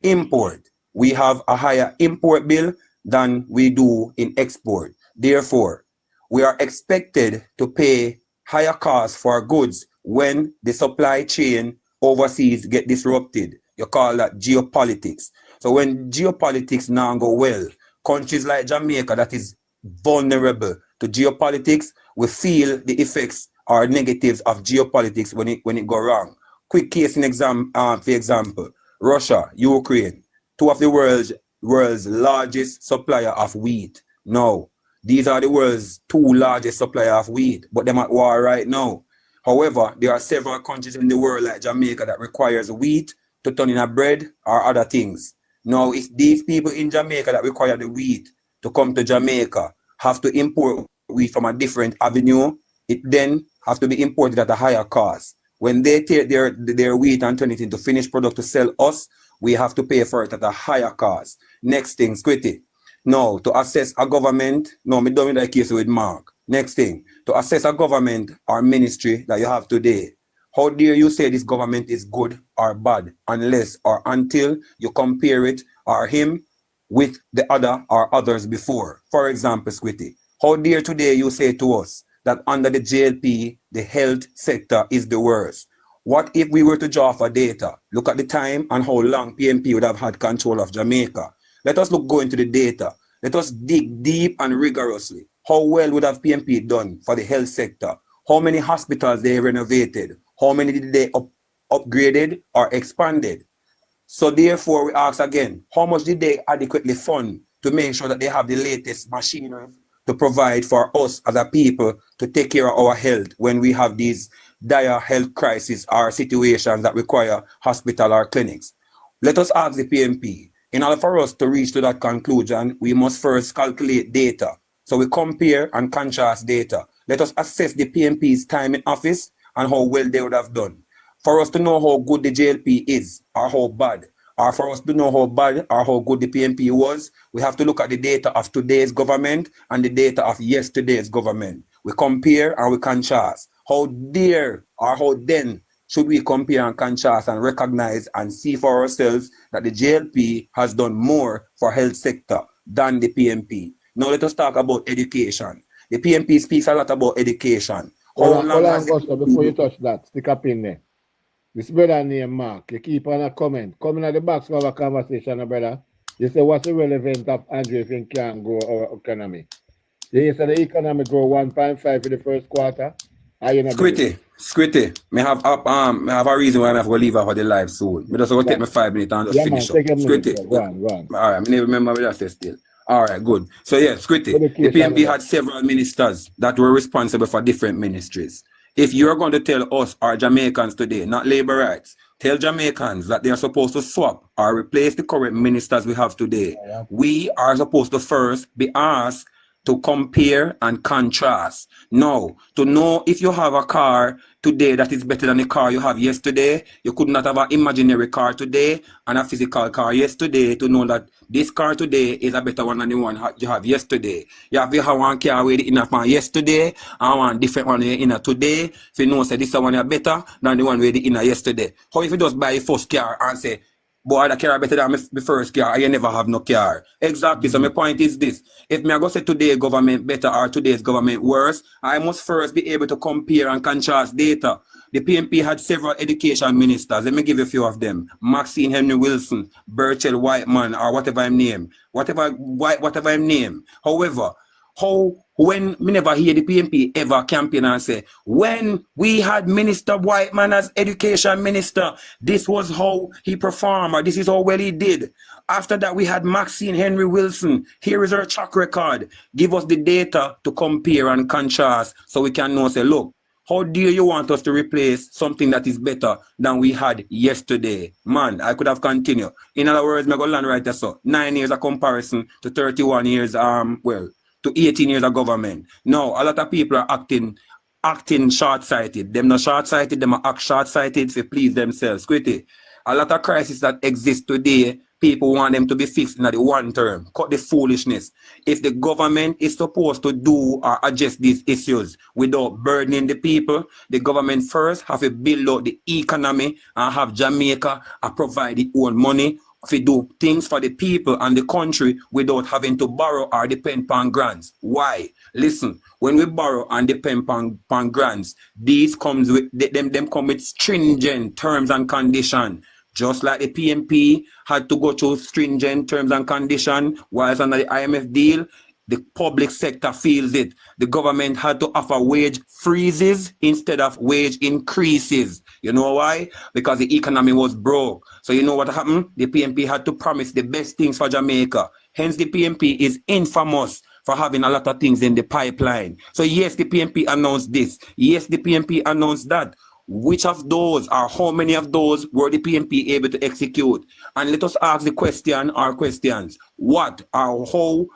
import. We have a higher import bill than we do in export. Therefore, we are expected to pay higher costs for goods when the supply chain overseas get disrupted. You call that geopolitics. So when geopolitics now go well, countries like Jamaica that is vulnerable to geopolitics will feel the effects or negatives of geopolitics when it go wrong. Quick case in for example, Russia, Ukraine, two of the world's largest supplier of wheat. Now, these are the world's two largest supplier of wheat, but they're at war right now. However, there are several countries in the world like Jamaica that requires wheat to turn in a bread or other things. Now, if these people in Jamaica that require the wheat to come to Jamaica have to import wheat from a different avenue, it then has to be imported at a higher cost. When they take their wheat and turn it into finished product to sell us, we have to pay for it at a higher cost. Next thing, Squitty. Now, to assess a government, no, me don't that case with Mark. Next thing, to assess a government or ministry that you have today, how dare you say this government is good or bad unless or until you compare it or him with the other or others before? For example, Squitty, how dare today you say to us that under the JLP, the health sector is the worst? What if we were to draw for data? Look at the time and how long PMP would have had control of Jamaica. Let us go into the data. Let us dig deep and rigorously. How well would have PMP done for the health sector? How many hospitals they renovated? How many did they upgraded or expanded? So therefore, we ask again, how much did they adequately fund to make sure that they have the latest machinery to provide for us as a people to take care of our health when we have these dire health crises or situations that require hospital or clinics? Let us ask the PMP. In order for us to reach to that conclusion, we must first calculate data. So we compare and contrast data. Let us assess the PMP's time in office and how well they would have done. For us to know how good the JLP is or how bad, or for us to know how bad or how good the PMP was, we have to look at the data of today's government and the data of yesterday's government. We compare and we contrast. How dare or how then should we compare and contrast and recognize and see for ourselves that the JLP has done more for health sector than the PMP? Now let us talk about education. The PMP speaks a lot about education. Hold on, Gusto, before you touch that, stick up in there. This brother named Mark, you keep on a comment. Coming at the box of a conversation, brother. You say, what's the relevance of Andrew if he can't grow our economy? You say the economy grow 1.5 in the first quarter. Squitty. Me have a reason why I have to leave out for the live soon. Me just go take me 5 minutes and just finish up. Squitty. Go on. All right, I never remember what I said still. All right, good. So yeah, Squitty. The PMP had several ministers that were responsible for different ministries. If you're going to tell us, our Jamaicans today, not labor rights, tell Jamaicans that they are supposed to swap or replace the current ministers we have today. We are supposed to first be asked to compare and contrast. Now, to know if you have a car today that is better than the car you have yesterday, you could not have an imaginary car today and a physical car yesterday to know that this car today is a better one than the one you have yesterday. You have one car with the inner one yesterday and one different one with the inner today. If you know say this one is better than the one with the inner yesterday. How if you just buy a first car and say, boy, the car better than my first car, I never have no car. Exactly. So my point is this. If me I go say today government better or today's government worse, I must first be able to compare and contrast data. The PMP had several education ministers. Let me give you a few of them. Maxine Henry Wilson, Burchell Whiteman, or whatever I name. Whatever I name. However, when me never hear the PMP ever campaign and say, when we had Minister Whiteman as education minister, this was how he performed, or this is how well he did. After that, we had Maxine Henry Wilson. Here is her track record. Give us the data to compare and contrast so we can know, say, look, how dare you want us to replace something that is better than we had yesterday? Man, I could have continued. In other words, I'm going to learn right there, so 9 years of comparison to 31 years, to 18 years of government. Now, a lot of people are acting short-sighted. Them not short-sighted, them are act short-sighted to please themselves. Quitty. A lot of crises that exist today, people want them to be fixed in the one term. Cut the foolishness. If the government is supposed to do or address these issues without burdening the people, the government first have to build out the economy and have Jamaica provide its own money to do things for the people and the country without having to borrow or depend on grants. Why? Listen, when we borrow and depend on grants, these comes with them come with stringent terms and conditions. Just like the PMP had to go through stringent terms and conditions, whilst under the IMF deal, the public sector feels it. The government had to offer wage freezes instead of wage increases. You know why? Because the economy was broke. So you know what happened? The PMP had to promise the best things for Jamaica. Hence the PMP is infamous for having a lot of things in the pipeline. So yes, the PMP announced this. Yes, the PMP announced that. Which of those or how many of those were the PMP able to execute? And let us ask the question or questions. What or how?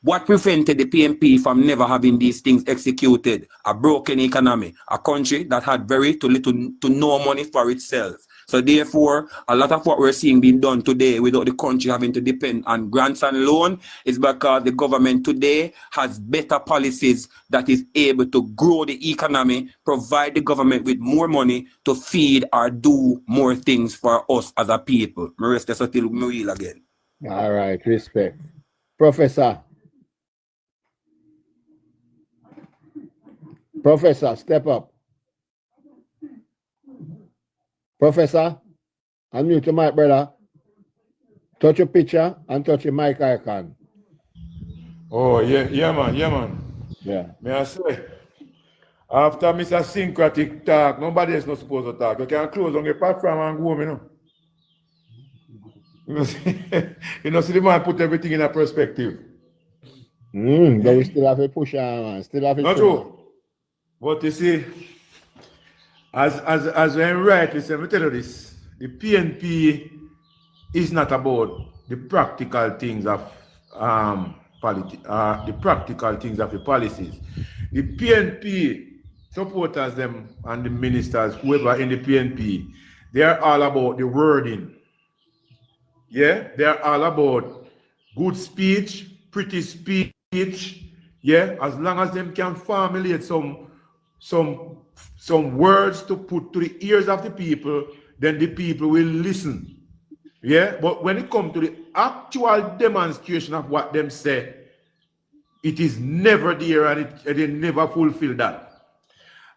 What prevented the PMP from never having these things executed? A broken economy, a country that had very little to no money for itself. So therefore, a lot of what we're seeing being done today without the country having to depend on grants and loan is because the government today has better policies that is able to grow the economy, provide the government with more money to feed or do more things for us as a people. I rest this until we will again. All right, respect. Professor, step up. Professor, unmute your mic, brother. Touch your picture and touch your mic icon. Oh, yeah, man. Yeah. May I say, after Mr. Syncratic talk, nobody else not supposed to talk. You can close on your platform and go home, you know. See the man put everything in a perspective. But we still have a push on, man. Not true. But you see, as I'm rightly said, let me tell you this. The PNP is not about the practical things of the practical things of the policies. The PNP supporters them and the ministers, whoever in the PNP, they are all about the wording. Yeah, they are all about good speech, pretty speech. Yeah, as long as them can formulate some words to put to the ears of the people, then the people will listen. Yeah, but when it comes to the actual demonstration of what them say, it is never there and they never fulfill that.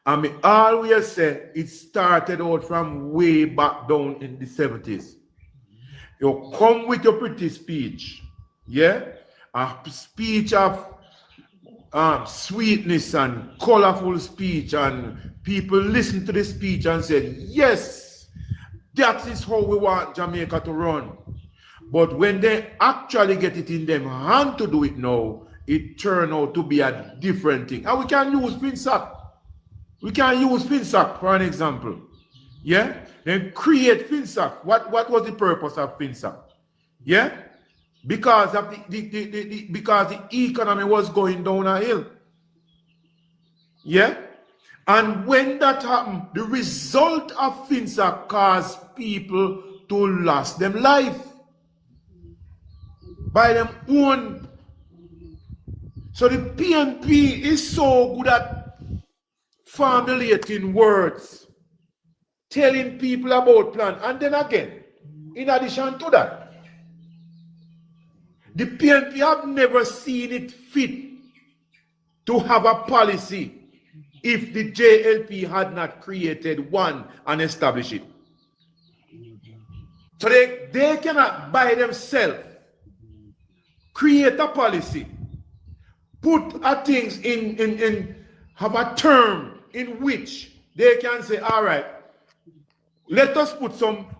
And me always say it started out from way back down in the 70s. You come with your pretty speech, yeah? A speech of sweetness and colorful speech, and people listen to the speech and say, yes, that is how we want Jamaica to run. But when they actually get it in them hand to do it now, it turned out to be a different thing. And we can use Finsack. We can use Finsack for an example. Yeah? Then create Finsack. What was the purpose of Finsack? Yeah? Because of because the economy was going down a hill. Yeah? And when that happened, the result of Finsack caused people to lose them life by them own. So the PNP is so good at formulating words, telling people about plan. And then again, in addition to that, the PNP have never seen it fit to have a policy if the JLP had not created one and established it. So they cannot by themselves create a policy, put a things have a term in which they can say, all right, let us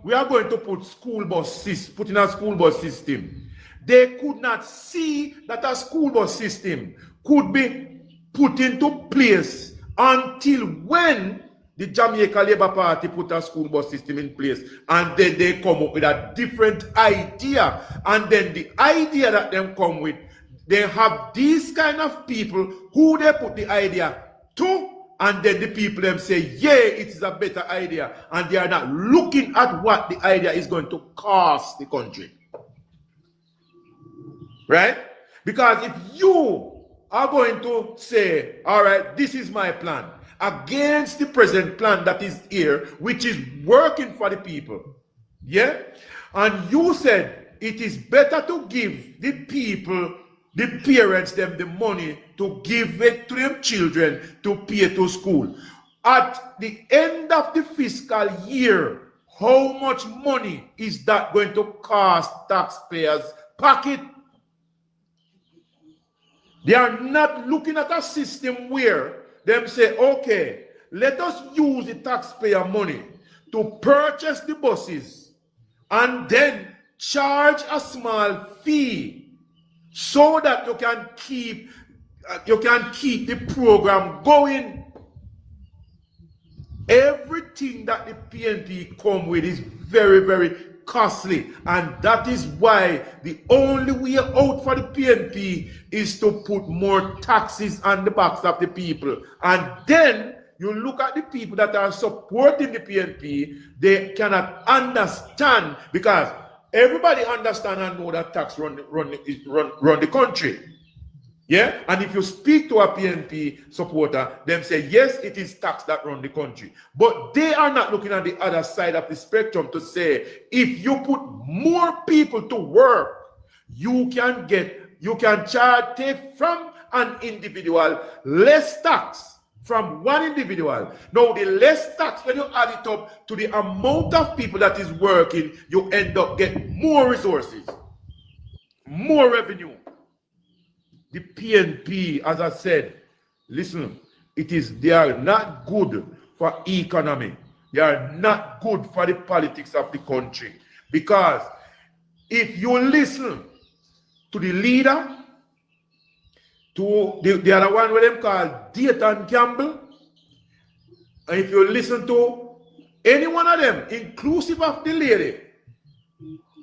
we are going to put put in a school bus system. They could not see that a school bus system could be put into place until when the Jamaica Labour Party put a school bus system in place, and then they come up with a different idea. And then the idea that them come with, they have these kind of people who they put the idea to, and then the people them say, yeah, it is a better idea, and they are not looking at what the idea is going to cost the country. Right? Because if you are going to say, all right, this is my plan, against the present plan that is here, which is working for the people, yeah? And you said it is better to give the people, the parents, them the money to give it to them children to pay to school. At the end of the fiscal year, how much money is that going to cost taxpayers' pocket? They are not looking at a system where them say, okay, let us use the taxpayer money to purchase the buses and then charge a small fee so that you can keep the program going. Everything that the PNP come with is very, very costly, and that is why the only way out for the PNP is to put more taxes on the backs of the people. And then you look at the people that are supporting the PNP, they cannot understand, because everybody understand and know that tax run the country. Yeah, and if you speak to a PNP supporter, them say, yes, it is tax that run the country. But they are not looking at the other side of the spectrum to say, if you put more people to work, you can take from an individual less tax from one individual. Now, the less tax, when you add it up to the amount of people that is working, you end up getting more resources, more revenue. The PNP, as I said, listen, they are not good for economy. They are not good for the politics of the country. Because if you listen to the leader, to the other one with them called Dayton Campbell, and if you listen to any one of them, inclusive of the lady,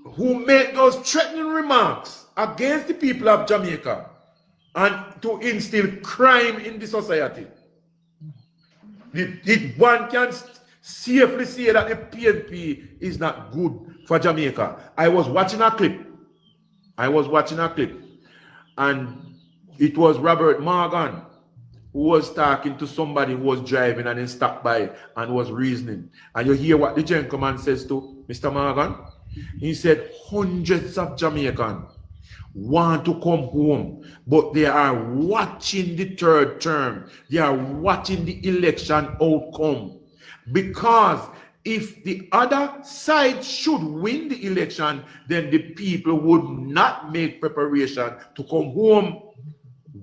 who made those threatening remarks against the people of Jamaica, and to instill crime in the society, one can safely say that the PNP is not good for Jamaica. I was watching a clip, and it was Robert Morgan who was talking to somebody who was driving and then stopped by and was reasoning. And you hear what the gentleman says to Mr. Morgan? He said, hundreds of Jamaicans want to come home, but they are watching the third term. They are watching the election outcome. Because if the other side should win the election, then the people would not make preparation to come home.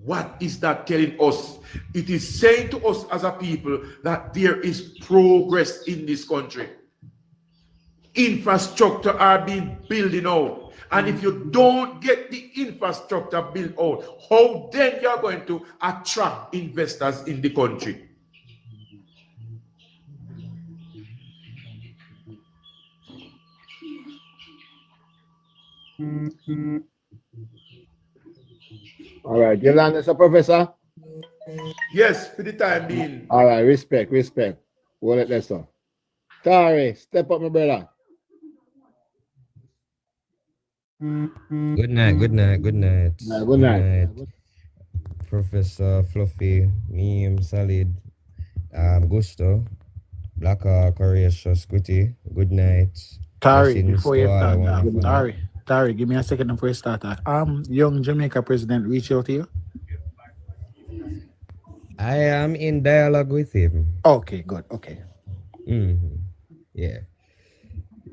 What is that telling us? It is saying to us as a people that there is progress in this country. Infrastructure are being building out. And if you don't get the infrastructure built out, how then you are going to attract investors in the country? All right, you land as a professor? Yes, for the time being. All right, respect. We'll let that so. Tari, step up, my brother. Good night. Good night. Professor Fluffy, Meme, Solid, Gusto, Black Courageous, Squitty. Good night. Tari, Blessings before to you all start, our wonderful- Tari, give me a second before you start. Young Jamaica president reach out to you? I am in dialogue with him. Okay, good. Okay. Yeah.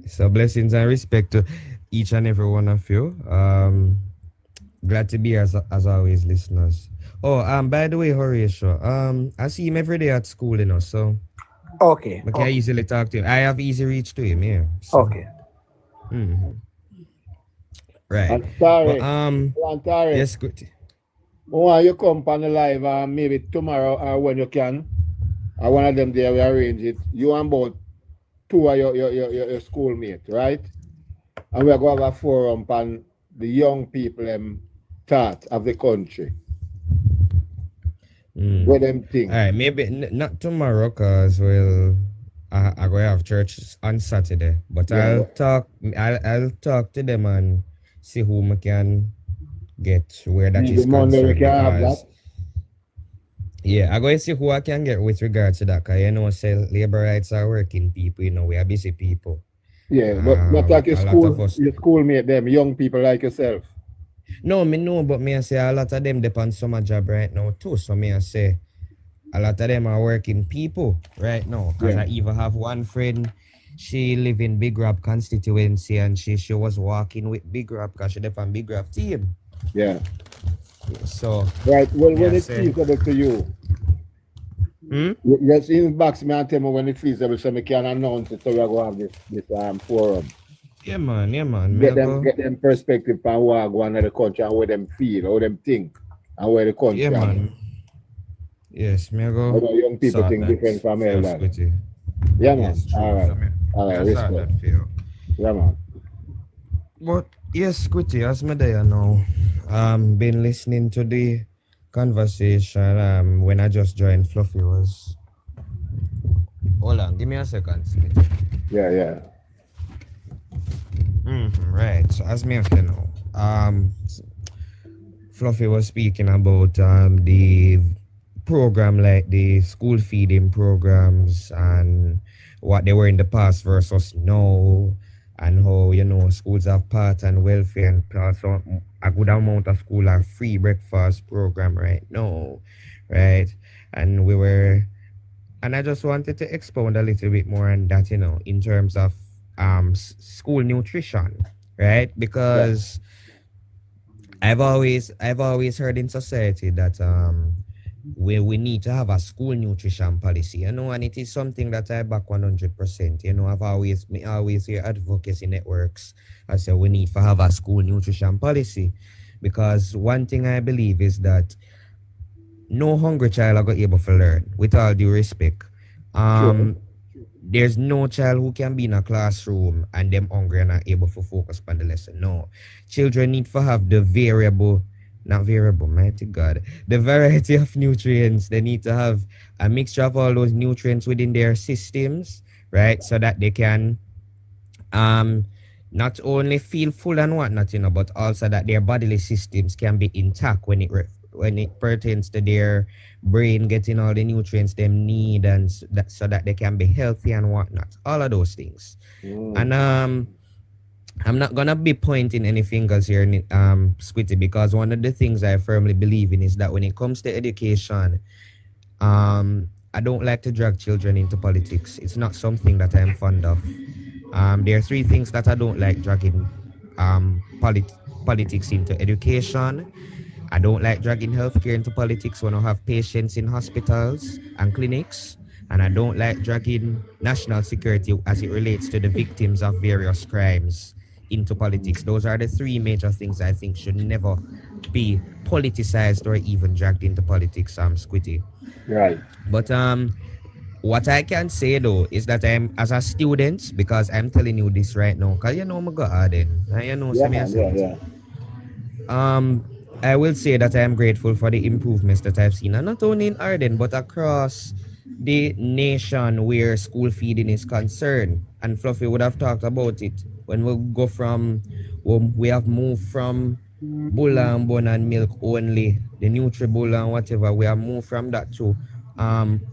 So blessings and respect to each and every one of you. Glad to be here as always, listeners. Oh, by the way, Horatio, I see him every day at school, so Okay. I can easily talk to him. I have easy reach to him, yeah. So, Okay. Right. And Tari, But, Tari, yes, good. when you come on the live, maybe tomorrow or when you can, or one of them there, we arrange it. You and about two of your schoolmates, right? And we're going to have a forum on the young people thought of the country. What them think? All right, maybe not tomorrow, because I go have church on Saturday. But Yeah. I'll talk to them and see who I can get where that Maybe is Monday we concerned. can have because- that. Yeah, I'm going to see who I can get with regards to that. Because, say, labor rights are working people, we are busy people. Yeah, but not like your a lot of us- schoolmate, them young people like yourself. No, me know, but me I say a lot of them depend on my job right now too. So me I say a lot of them are working people right now. Because Yeah. I even have one friend, she live in Big Rap constituency, and she was walking with Big Rap because she depend Big Rap team. Yeah. So Right. Well, when Yes, it's sir. feasible to you, just inbox me and tell me when it's feasible so we can announce it so we're going to have this forum. yeah man. Get them perspective on what going on the country and where them feel, how them think, and where the country Yeah are. man. Yes, me I go. How the young people sort think that different from for elders. Squitty. Yeah, man. Yes, true. All right. So me- All me right, I sort respect. that for you. Yeah, man. But yes, Squitty, as me there now, been listening to the conversation when I just joined Fluffy was. Hold on, give me a second, Squitty. Yeah. Right. So as me okay now, Fluffy was speaking about the program, like the school feeding programs and what they were in the past versus now, and how schools have part and welfare, and also a good amount of school have free breakfast program right now, right? And I just wanted to expound a little bit more on that, in terms of school nutrition, right? Because I've always heard in society that we need to have a school nutrition policy, and it is something that I back 100%. I've always hear advocacy networks. I say we need to have a school nutrition policy, because one thing I believe is that no hungry child are able to learn, with all due respect. Sure. There's no child who can be in a classroom and them hungry and not able to focus on the lesson. No. Children need to have the mighty God, the variety of nutrients. They need to have a mixture of all those nutrients within their systems, right? So that they can not only feel full and whatnot, but also that their bodily systems can be intact when it pertains to their brain getting all the nutrients they need, and so that they can be healthy and whatnot. All of those things. And I'm not gonna be pointing any fingers here, Squitty, because one of the things I firmly believe in is that when it comes to education, I don't like to drag children into politics. It's not something that I'm fond of. There are three things that I don't like dragging politics into: education. I don't like dragging healthcare into politics when I have patients in hospitals and clinics. And I don't like dragging national security as it relates to the victims of various crimes into politics. Those are the three major things I think should never be politicized or even dragged into politics, Squitty. Right. But what I can say though is that I'm, as a student, because I'm telling you this right now, because you know I'm go Arden, and you know I will say that I am grateful for the improvements that I've seen, and not only in Arden but across the nation where school feeding is concerned. And Fluffy would have talked about it when we have moved from bull and bone and milk only, the Nutri-Bull and whatever. We have moved from that to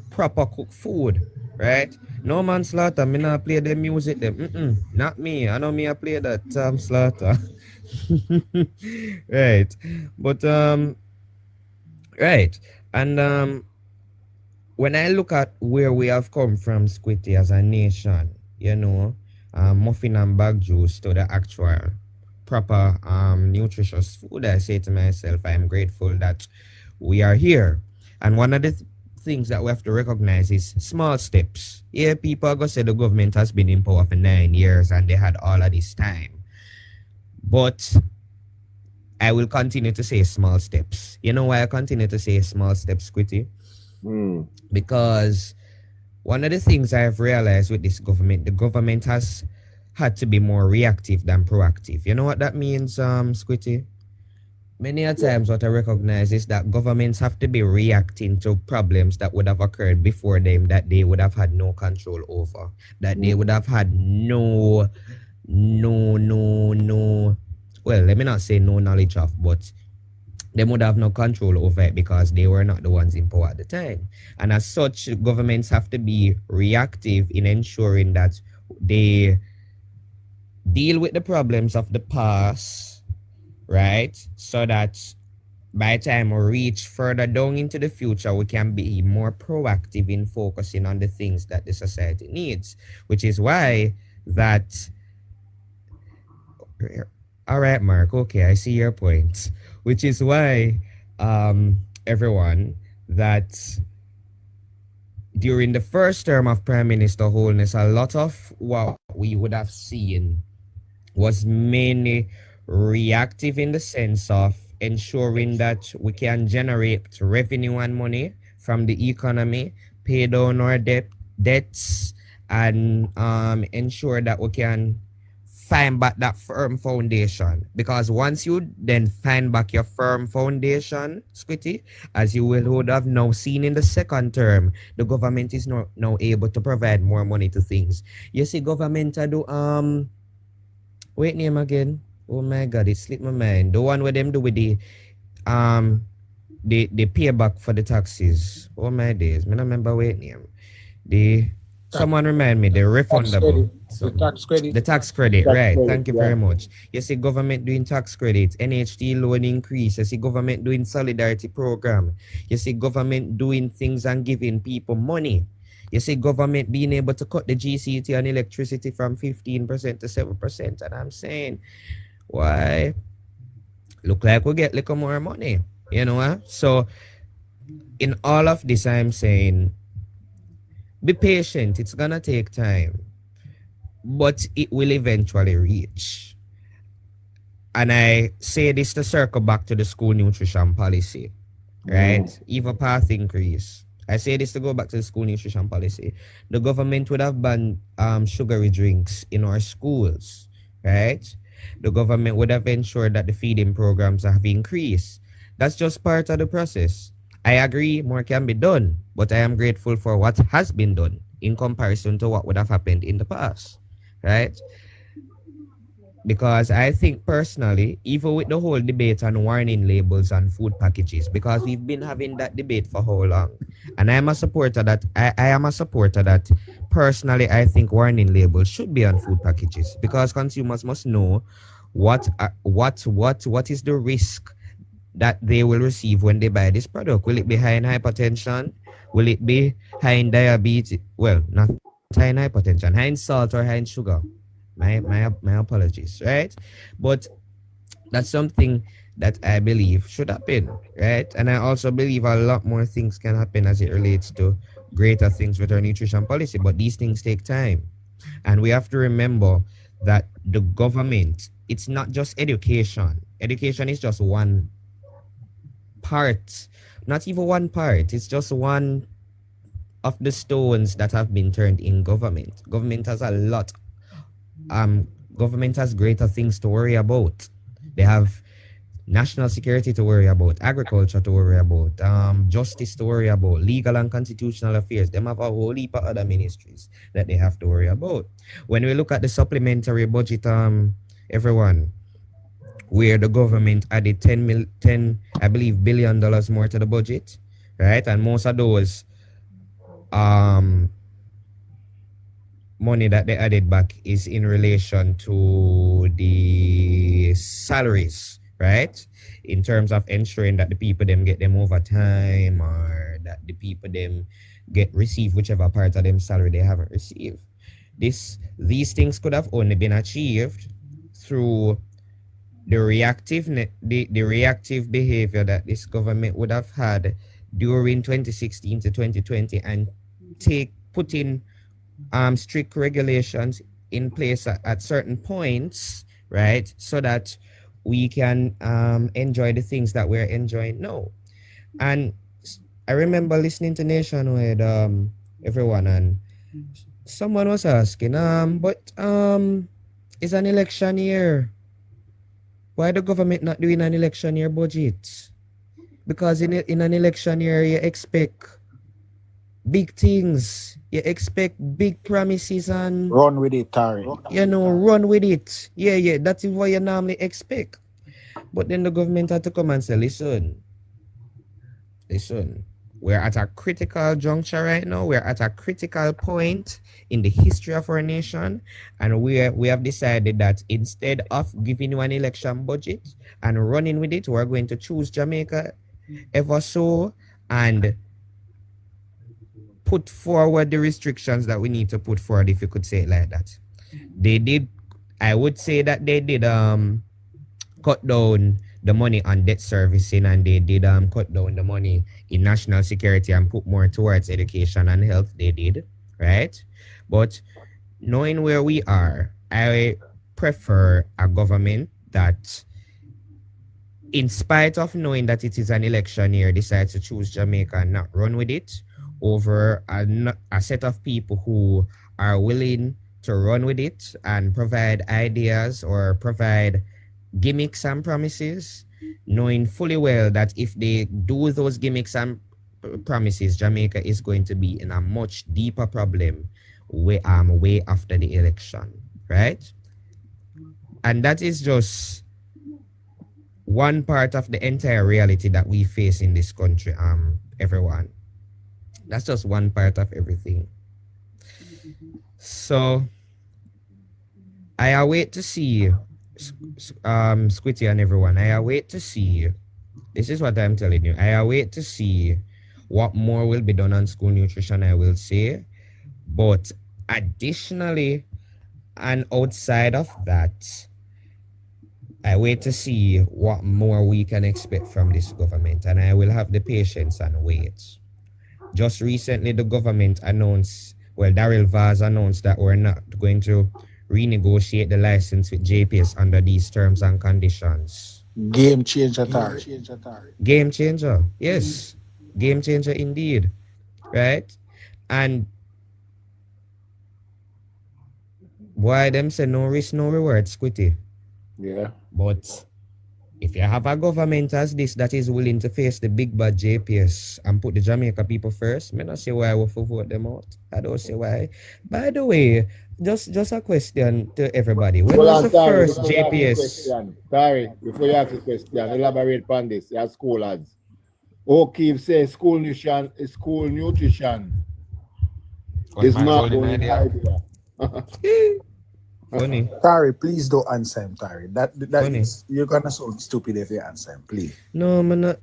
proper cooked food, right? No man Slaughter, me not play the music them. Not me. I know me I play that Slaughter. Right. But right. And when I look at where we have come from, Squitty, as a nation, you know, muffin and bag juice to the actual proper nutritious food, I say to myself, I am grateful that we are here. And one of the things that we have to recognize is small steps. Yeah, people are going to say the government has been in power for 9 years and they had all of this time. But I will continue to say small steps. You know why I continue to say small steps, Squitty? Because one of the things I've realized with this government, the government has had to be more reactive than proactive. You know what that means, Squitty? Many a times what I recognize is that governments have to be reacting to problems that would have occurred before them that they would have had no control over, that they would have had well, let me not say no knowledge of, but they would have no control over it because they were not the ones in power at the time. And as such, governments have to be reactive in ensuring that they deal with the problems of the past, right? So that by the time we reach further down into the future, we can be more proactive in focusing on the things that the society needs, which is why that... All right, Mark, okay, I see your point. Which is why, everyone, that during the first term of Prime Minister Holness, a lot of what we would have seen was mainly reactive in the sense of ensuring that we can generate revenue and money from the economy, pay down our debts, and ensure that we can find back that firm foundation. Because once you then find back your firm foundation, Squitty, as you would have now seen in the second term, the government is now able to provide more money to things. You see, government do wait name again. Oh my god, it slipped my mind. The one where them do with the payback for the taxes. Oh my days, I don't remember wait name. Someone remind me, the refundable. The tax credit. The tax credit, right. Thank you very much. You see government doing tax credits, NHT loan increase. You see government doing solidarity program. You see government doing things and giving people money. You see government being able to cut the GCT on electricity from 15% to 7%. And I'm saying, why? Look like we get a little more money. You know? So in all of this, I'm saying, be patient. It's gonna take time, but it will eventually reach. And I say this to circle back to the school nutrition policy, right? Even path increase. I say this to go back to the school nutrition policy. The government would have banned sugary drinks in our schools, right? The government would have ensured that the feeding programs have increased. That's just part of the process. I agree more can be done, but I am grateful for what has been done in comparison to what would have happened in the past, right? Because I think personally, even with the whole debate on warning labels and food packages, because we've been having that debate for how long, and I am a supporter that I am a supporter that personally I think warning labels should be on food packages because consumers must know what is the risk that they will receive when they buy this product. Will it be high in hypertension? Will it be high in diabetes? Well, not high in hypertension, high in salt or high in sugar. My apologies, right? But that's something that I believe should happen, right? And I also believe a lot more things can happen as it relates to greater things with our nutrition policy, but these things take time. And we have to remember that the government, it's not just education. Education is just one part, not even one part, it's just one of the stones that have been turned in government. Government has a lot government has greater things to worry about. They have national security to worry about, agriculture to worry about, justice to worry about, legal and constitutional affairs. They have a whole heap of other ministries that they have to worry about. When we look at the supplementary budget, everyone, where the government added 10 I believe billion dollars more to the budget, right? And most of those money that they added back is in relation to the salaries, right? In terms of ensuring that the people them get them overtime or that the people them receive whichever part of them salary they haven't received. These things could have only been achieved through the reactive behavior that this government would have had during 2016 to 2020 and put in strict regulations in place at certain points, right? So that we can enjoy the things that we're enjoying now. And I remember listening to Nation with everyone, and someone was asking, but it's an election year. Why the government not doing an election year budget? Because in an election year, you expect big things. You expect big promises and Run with it, Tari. Run with it. Yeah, that is what you normally expect. But then the government had to come and say, listen, we're at a critical juncture right now. We're at a critical point in the history of our nation. And we have decided that instead of giving you an election budget and running with it, we're going to choose Jamaica ever so and put forward the restrictions that we need to put forward, if you could say it like that. I would say that they did cut down the money on debt servicing, and they did cut down the money in national security and put more towards education and health. They did, right? But knowing where we are, I prefer a government that, in spite of knowing that it is an election year, decides to choose Jamaica and not run with it over a set of people who are willing to run with it and provide ideas or provide gimmicks and promises, knowing fully well that if they do those gimmicks and promises, Jamaica is going to be in a much deeper problem way after the election, right? And that is just one part of the entire reality that we face in this country, everyone. That's just one part of everything. So I await to see, Squitty and everyone, I await to see, this is what I'm telling you, I await to see what more will be done on school nutrition, I will say. But additionally, and outside of that, I wait to see what more we can expect from this government, and I will have the patience and wait. Just recently, the government announced, well, Daryl Vaz announced that we're not going to renegotiate the license with JPS under these terms and conditions. Game changer, Tari. Game changer, yes. Game changer indeed, right? And why them say no risk, no reward, Squitty? Yeah. But if you have a government as this that is willing to face the big bad JPS and put the Jamaica people first, I don't see why I will vote them out. I don't see why. By the way, just a question to everybody. When was the first JPS? Sorry, before you ask the question, elaborate on this. Your school lads. O'Keefe says school nutrition is not going idea. Funny. Tari, please don't answer him, Tari. Funny. You're gonna sound stupid if you answer him, please. No, man.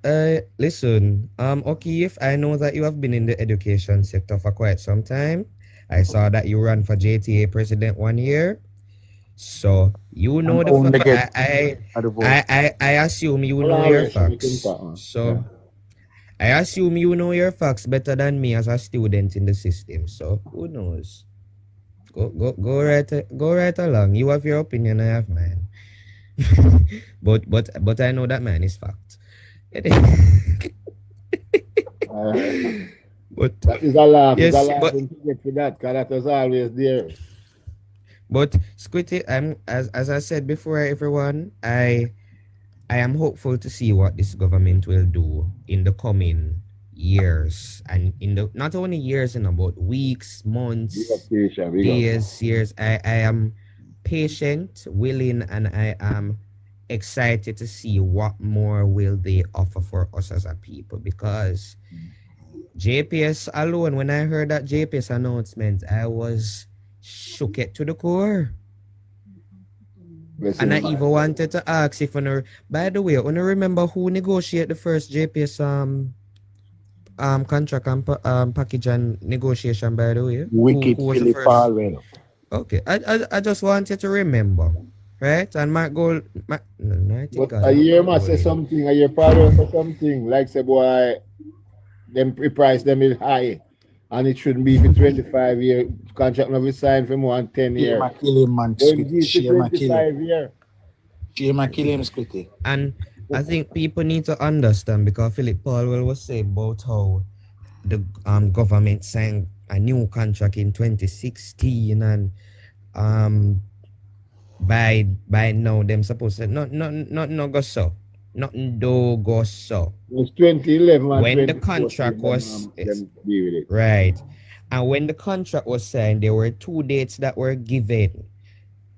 Listen. O'Keefe, I know that you have been in the education sector for quite some time. I saw that you ran for JTA president 1 year. So you know I assume you know your facts. So I assume you know your facts better than me as a student in the system. So who knows? Go right along. You have your opinion, I have mine. but I know that man is fact. But that is a laugh. Yes, it's a laugh but for that, because that was always there. But Squitty, as I said before, everyone, I am hopeful to see what this government will do in the coming years, and in the not only years, in about weeks, months, days, years. I am patient, willing, and I am excited to see what more will they offer for us as a people, because JPS alone, when I heard that JPS announcement, I was shook it to the core. And I even wanted to ask if by the way, you remember who negotiated the first JPS contract and package and negotiation, by the way? Wicked Philip Palwell. Okay, I just wanted to remember, right? And my goal, a year must say something, a year Palwell say something, like say boy, them price them is high, and it shouldn't be for 25-year contract. Now we signed for more than 10 years. And I think people need to understand, because Philip Palwell was saying about how the government signed a new contract in 2016, and by now them supposed to not go so. Nothing do go so. It was 2011 when the contract was right, and when the contract was signed, there were 2 dates that were given.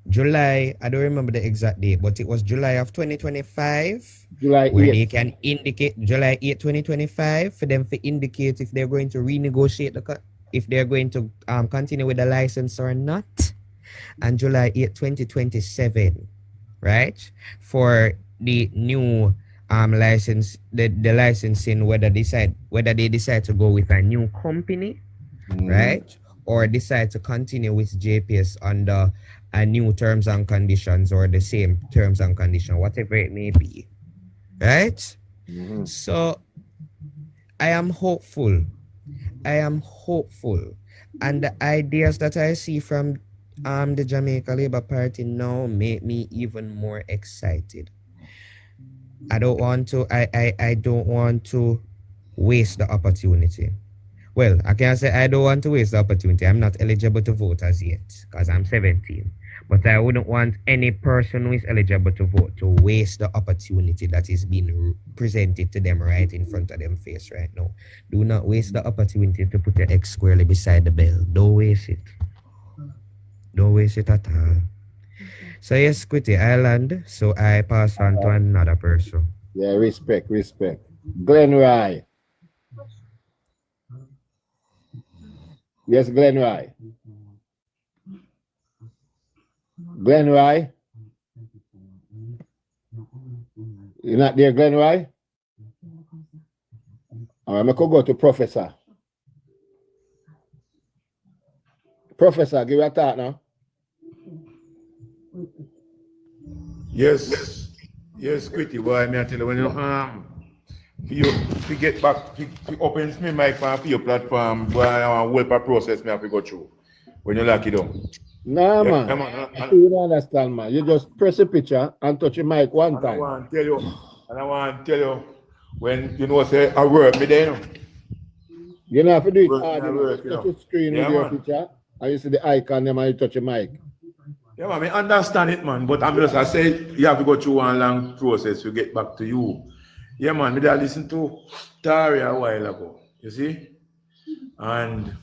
July, I don't remember the exact date, but it was July of 2025. July 8th. Where they can indicate July 8, 2025, for them to indicate if they're going to renegotiate if they're going to continue with the license or not. And July 8, 2027, right? For the new license, the licensing, whether they decide to go with a new company, right, or decide to continue with JPS under a new terms and conditions, or the same terms and conditions, whatever it may be, right? So I am hopeful, and the ideas that I see from the Jamaica Labour Party now make me even more excited. I don't want to waste the opportunity. Well, I can't say I don't want to waste the opportunity. I'm not eligible to vote as yet, because I'm 17. But I wouldn't want any person who is eligible to vote to waste the opportunity that is being presented to them right in front of them face right now. Do not waste the opportunity to put your X squarely beside the bell. Don't waste it. Don't waste it at all. So yes, Squitty Island. So I pass on to another person. Yeah, respect. Glen Rye. Yes, Glen Rye. Glen Rye. You're not there, Glen Rye? All right, I'm going to go to Professor. Professor, give you a thought now. Yes, Quitty boy, I tell you, when you get back, you open me mic for your platform, boy, I want to process me have to go through. When you lock it down. Nah, yeah, man. You don't understand, man. You just press a picture and touch your mic one time. I want to tell you, when you know, say, I work me there, you know, if you do it hard, you know, touch the screen with your picture, and you see the icon, and you touch your mic. Yeah, man, I understand it, man. But I say you have to go through one long process to get back to you. Yeah, man, I listened to Tari a while ago. You see? And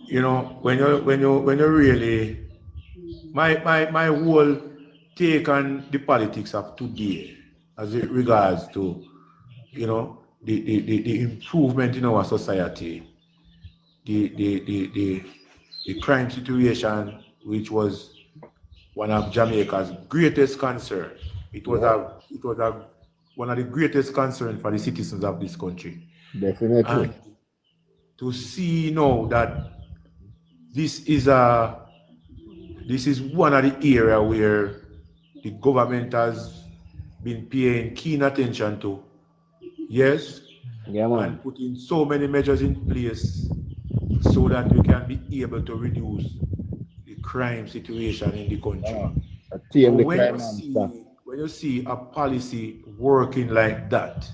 you know, when you really my whole take on the politics of today as it regards to, you know, the improvement in our society, the crime situation, which was one of Jamaica's greatest concern. It was one of the greatest concerns for the citizens of this country. Definitely. And to see now that this is one of the area where the government has been paying keen attention to. Yes. Yeah, man. And putting so many measures in place so that we can be able to reduce the crime situation in the country. So when you see a policy working like that,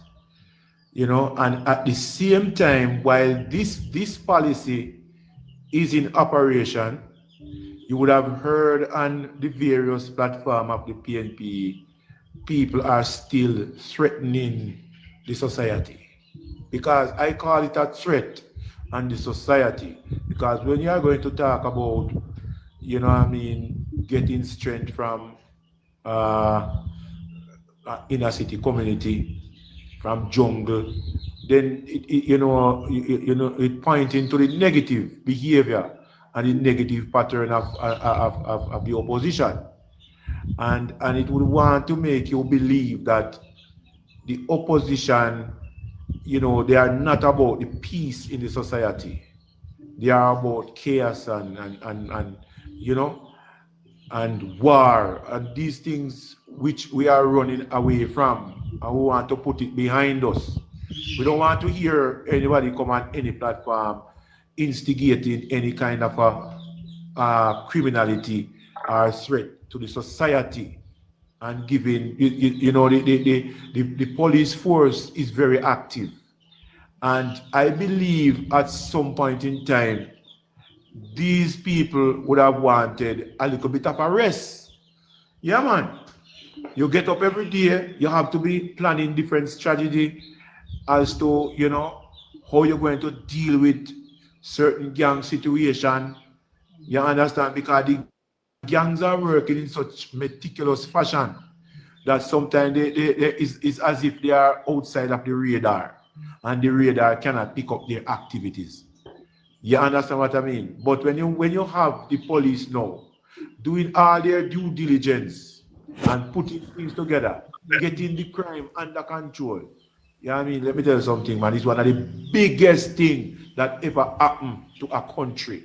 you know, and at the same time, while this policy is in operation, you would have heard on the various platforms of the PNP, people are still threatening the society. Because I call it a threat on the society. Because when you are going to talk about, you know what I mean, getting strength from inner city community, from jungle, then it pointing to the negative behavior and the negative pattern of the opposition. And it would want to make you believe that the opposition, you know, they are not about the peace in the society. They are about chaos and you know, and war and these things which we are running away from, and we want to put it behind us. We don't want to hear anybody come on any platform instigating any kind of a criminality or threat to the society and giving, you know, the police force is very active. And I believe at some point in time, these people would have wanted a little bit of a rest. Yeah, man. You get up every day, you have to be planning different strategy as to, you know, how you're going to deal with certain gang situation. You understand? Because the gangs are working in such meticulous fashion that sometimes it's as if they are outside of the radar and the radar cannot pick up their activities. You understand what I mean? But when you have the police now doing all their due diligence and putting things together, getting the crime under control, you know what I mean? Let me tell you something, man. It's one of the biggest things that ever happened to a country,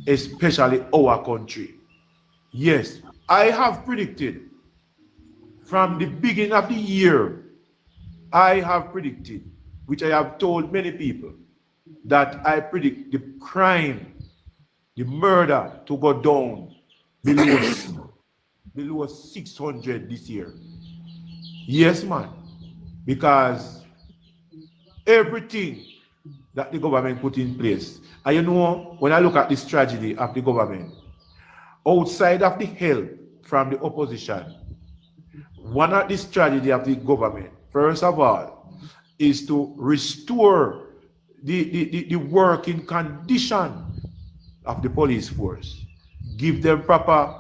especially our country. Yes, I have predicted from the beginning of the year, I have predicted, which I have told many people, that I predict the crime, the murder to go down below 600 this year. Yes, man. Because everything that the government put in place, and you know, when I look at this tragedy of the government, outside of the help from the opposition, one of the strategy of the government, first of all, is to restore the working condition of the police force. Give them proper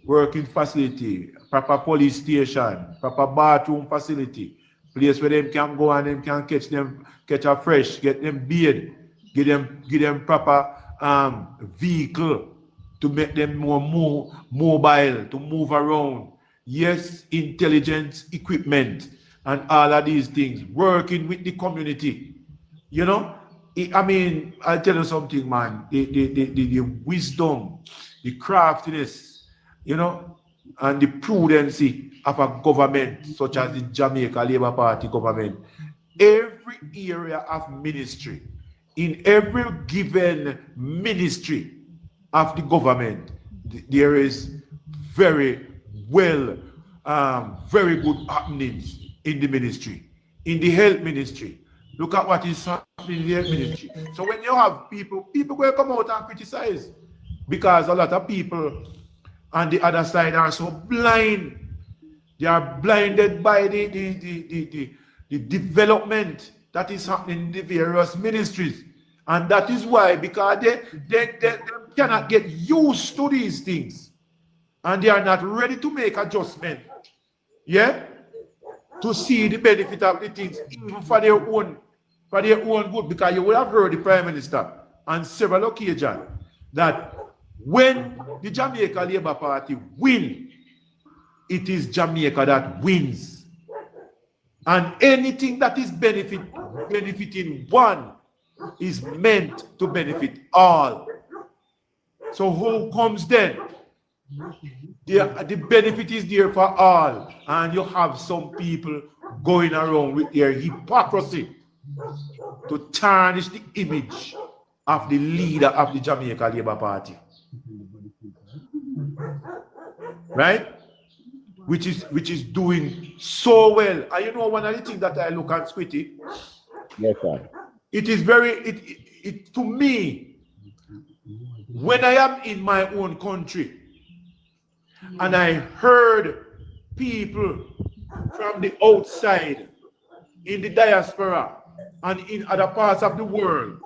working facility, proper police station, proper bathroom facility, place where them can go and them can catch a fresh, get them bathed, give them proper vehicle to make them more mobile, to move around. Yes, intelligence equipment and all of these things, working with the community. You know, I mean, I'll tell you something, man. The wisdom, the craftiness, you know, and the prudency of a government such as the Jamaica Labour Party government. Every area of ministry, in every given ministry of the government, there is very good happenings in the ministry, in the health ministry. Look at what is happening in the health ministry. So when you have people will come out and criticize. because a lot of people on the other side are so blind. They are blinded by the development that is happening in the various ministries. And that is why, because they cannot get used to these things. And they are not ready to make adjustment. Yeah? To see the benefit of the things, even for their own good. Because you would have heard the Prime Minister on several occasions that when the Jamaica Labour Party win, it is Jamaica that wins. And anything that is benefiting one is meant to benefit all. So who comes then? The benefit is there for all. And you have some people going around with their hypocrisy to tarnish the image of the leader of the Jamaica Labour Party. Right? Which is doing so well. And you know, one of the things that I look at, Squitty, yes, sir. It is very, to me, when I am in my own country and I heard people from the outside, in the diaspora and in other parts of the world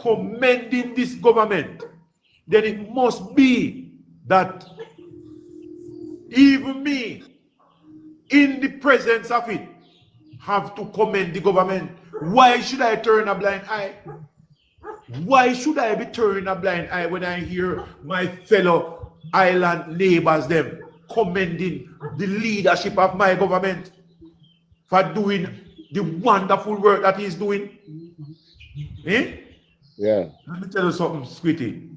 commending this government, then it must be that even me, in the presence of it, have to commend the government. Why should I turn a blind eye? Why should I be turning a blind eye when I hear my fellow island neighbors them commending the leadership of my government for doing the wonderful work that he's doing? Eh? Yeah. Let me tell you something, Squitty.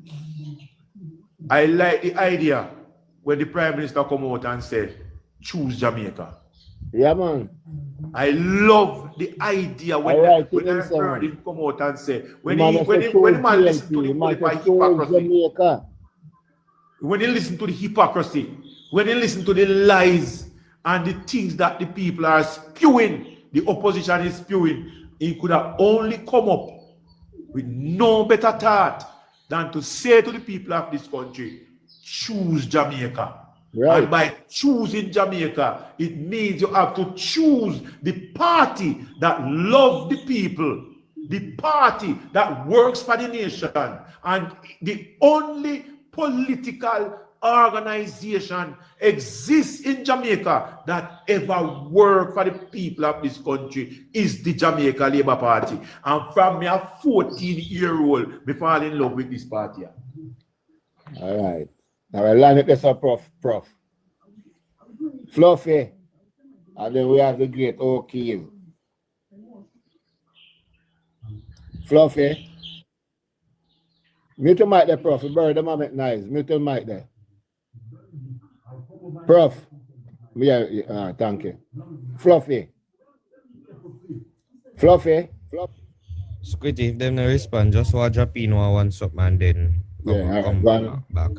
I like the idea when the Prime Minister come out and say, choose Jamaica. Yeah, man. I love the idea when I heard him come out and say, when the man listen to the hypocrisy, when he listen to the hypocrisy, when he listen to the lies and the things that the people are spewing, the opposition is spewing, he could have only come up with no better thought than to say to the people of this country, choose Jamaica. Right. And by choosing Jamaica, it means you have to choose the party that loves the people, the party that works for the nation, and the only political organization exists in Jamaica that ever worked for the people of this country is the Jamaica Labour Party. And from me a 14-year-old, me fall in love with this party. All right. Now we'll line it this up, Prof. Fluffy. And then we have the great O'Keefe. Fluffy. Mute your mic there, Prof. You bury the moment nice. Mute your mic there. Prof. Yeah, thank you. Fluffy. Squitty, if them no respond, just want to drop in one something and then come back.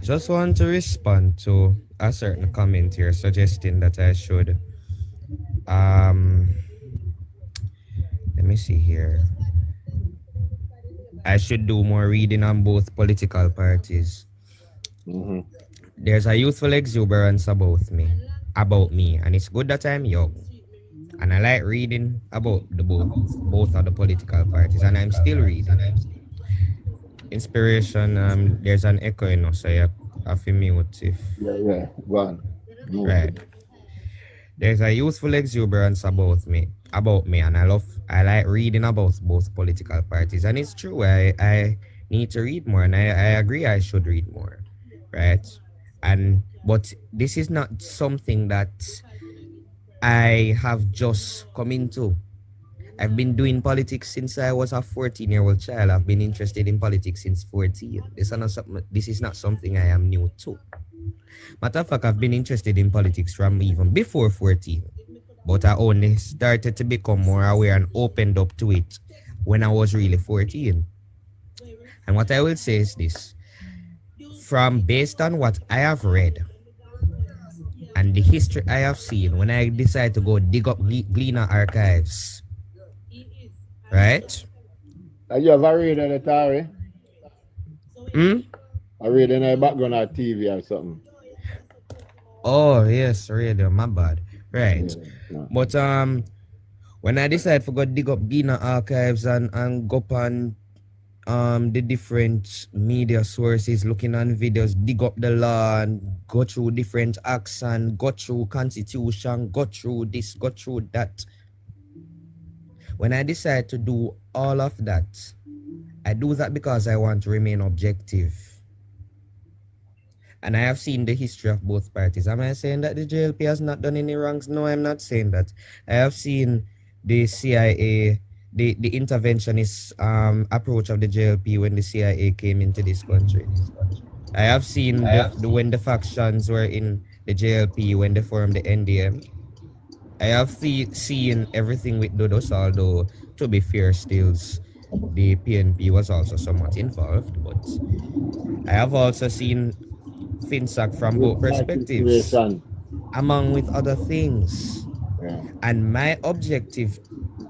Just want to respond to a certain comment here suggesting that I should let me see here. I should do more reading on both political parties. Mm-hmm. There's a youthful exuberance about me, and it's good that I'm young. And I like reading about the both of the political parties, and I'm still reading. Inspiration, there's an echo in us, so you have to mute if... Yeah, go on. Right. There's a youthful exuberance about me, and I like reading about both political parties, and it's true, I need to read more, and I agree I should read more, right? But this is not something that I have just come into. I've been doing politics since I was a 14-year-old child. I've been interested in politics since 14. This is not something I am new to. Matter of fact, I've been interested in politics from even before 14. But I only started to become more aware and opened up to it when I was really 14. And what I will say is this. Based on what I have read and the history I have seen, when I decide to go dig up Gleaner archives, right? Are you ever read the Atari? I read in the background or TV or something. Oh yes, radio, my bad. Right. Yeah. But when I decide to go dig up Guinea archives and go on the different media sources, looking on videos, dig up the law and go through different acts and go through constitution, go through this, go through that. When I decide to do all of that, I do that because I want to remain objective. And I have seen the history of both parties. Am I saying that the JLP has not done any wrongs? No, I'm not saying that. I have seen the CIA, the interventionist approach of the JLP when the CIA came into this country. I have seen when the factions were in the JLP, when they formed the NDM. I have seen everything with Dodos, although to be fair, still the PNP was also somewhat involved. But I have also seen FinSac from both perspectives, among with other things. Yeah. And my objective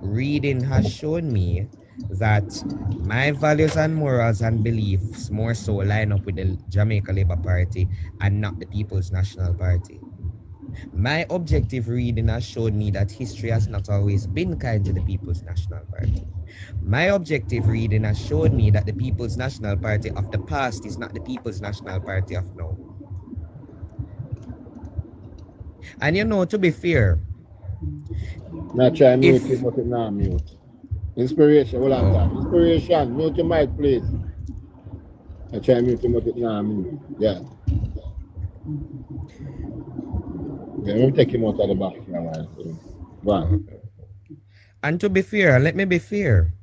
reading has shown me that my values and morals and beliefs more so line up with the Jamaica Labour Party and not the People's National Party. My objective reading has shown me that history has not always been kind to the People's National Party. My objective reading has shown me that the People's National Party of the past is not the People's National Party of now. And you know, to be fair, Not try mute it, but it not mute. Inspiration, hold on time. Inspiration, mute your mic, please. I try mute it, but it not mute. Yeah. Yeah, let me take him out of the back for a while. So. Go on. And to be fair, let me be fair.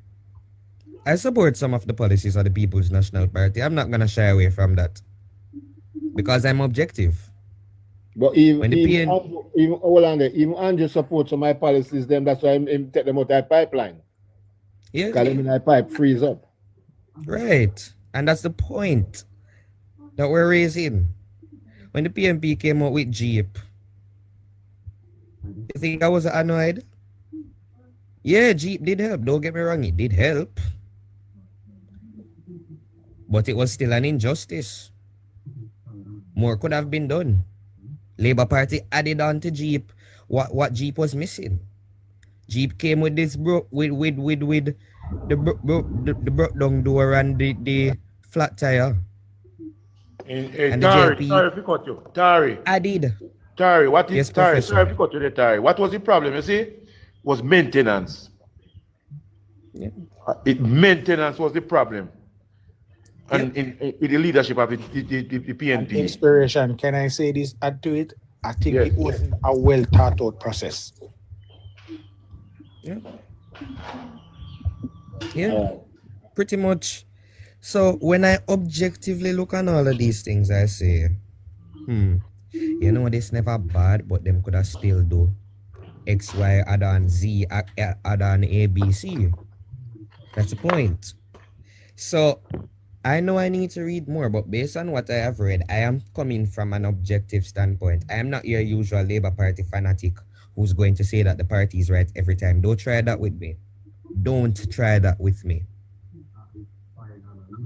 I support some of the policies of the People's National Party. I'm not going to shy away from that. Because I'm objective. But even Andrew supports some of my policies, them, that's why I take them out of the pipeline. Yeah. Because them in the pipe freeze up. Right. And that's the point that we're raising. When the PNP came out with Jeep, you think I was annoyed? Yeah, Jeep did help. Don't get me wrong, it did help. But it was still an injustice. More could have been done. Labour Party added on to Jeep what Jeep was missing. Jeep came with this with the broke down door and the flat tire. And Tari, if you cut you. Tari. Added. Tari, what is Yes, Tari? Professor. Sorry if you cut you there, Tari. What was the problem, you see? Was maintenance. Yeah. Maintenance was the problem. And in the leadership of the PNP. Inspiration, can I say this? Add to it. I think Yes. it wasn't a well thought out process. Yeah. Yeah. Pretty much. So when I objectively look on all of these things, I say, you know, this never bad, but them could have still do X, Y, add on Z, add on A, B, C. That's the point. So I know I need to read more, but based on what I have read, I am coming from an objective standpoint. I am not your usual Labour Party fanatic who's going to say that the party is right every time. Don't try that with me. Don't try that with me.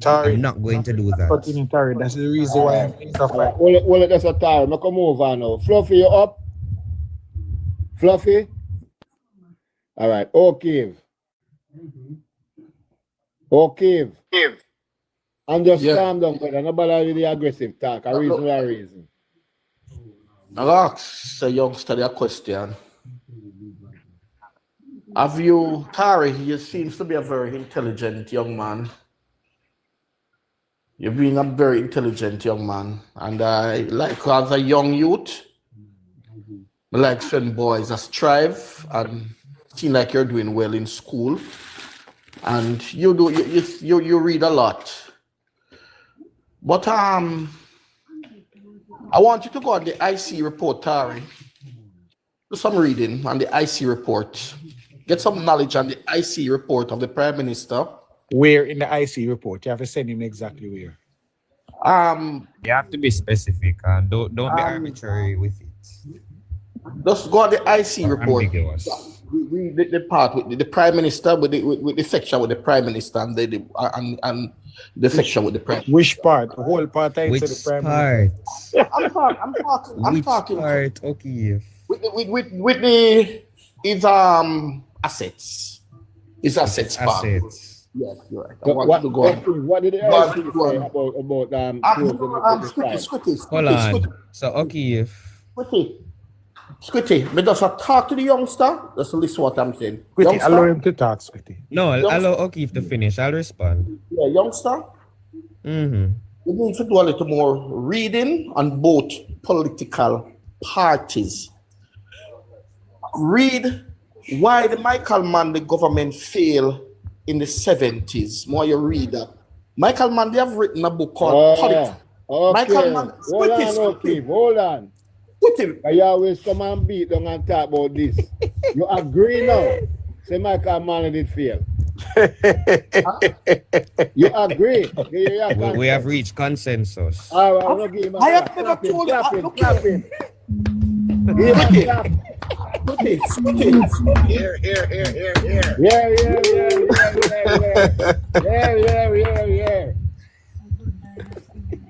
Tari, I'm not going to do that. continue, Tari. That's the reason why I'm in stuff like Well, that's a Tari. I come over now. Fluffy, you up? Fluffy? All right. Okay. Okay. And just calm down, brother. Nobody really aggressive talk. A reason. I'll ask the youngster a question. Have you, Tari, you seems to be a very intelligent young man. You've been a very intelligent young man. And I like as a young youth, I like seeing boys that strive and seem like you're doing well in school. And you read a lot. But I want you to go on the IC report, Tari. Do some reading on the IC report. Get some knowledge on the IC report of the Prime Minister. where in the IC report. You have to send him exactly where. You have to be specific and don't be arbitrary with it. Just go on the IC report. Ambiguous. Read the part with the Prime Minister, with the section with the Prime Minister, and The section with the prime. Which part? The whole part to Which the prime part? I'm talking. Which part? Okay. With the it's assets. It's assets part. Assets. Yes, you're right. I But want to go on. what did the Go on, LC go say on. about Squitty. Hold on. So okay. Squitty, me just talk to the youngster. Just listen what I'm saying. Squitty, Youngster? allow him to talk, Squitty. No, allow O'Keefe to finish. I'll respond. Yeah, youngster. Mm-hmm. We need to do a little more reading on both political parties. Read why the Michael Manley government failed in the 70s. More you read that. Michael Manley have written a book called Politics. Okay. Michael Manley, Hold on. You always come and beat down and talk about this. You agree now? Say Michael Manley did fail. You agree? We have reached consensus. All right, I'm gonna give him a I have clap. never Clap him, told clap you. him, Look clap here. him. Give him a clap. Here. Yeah.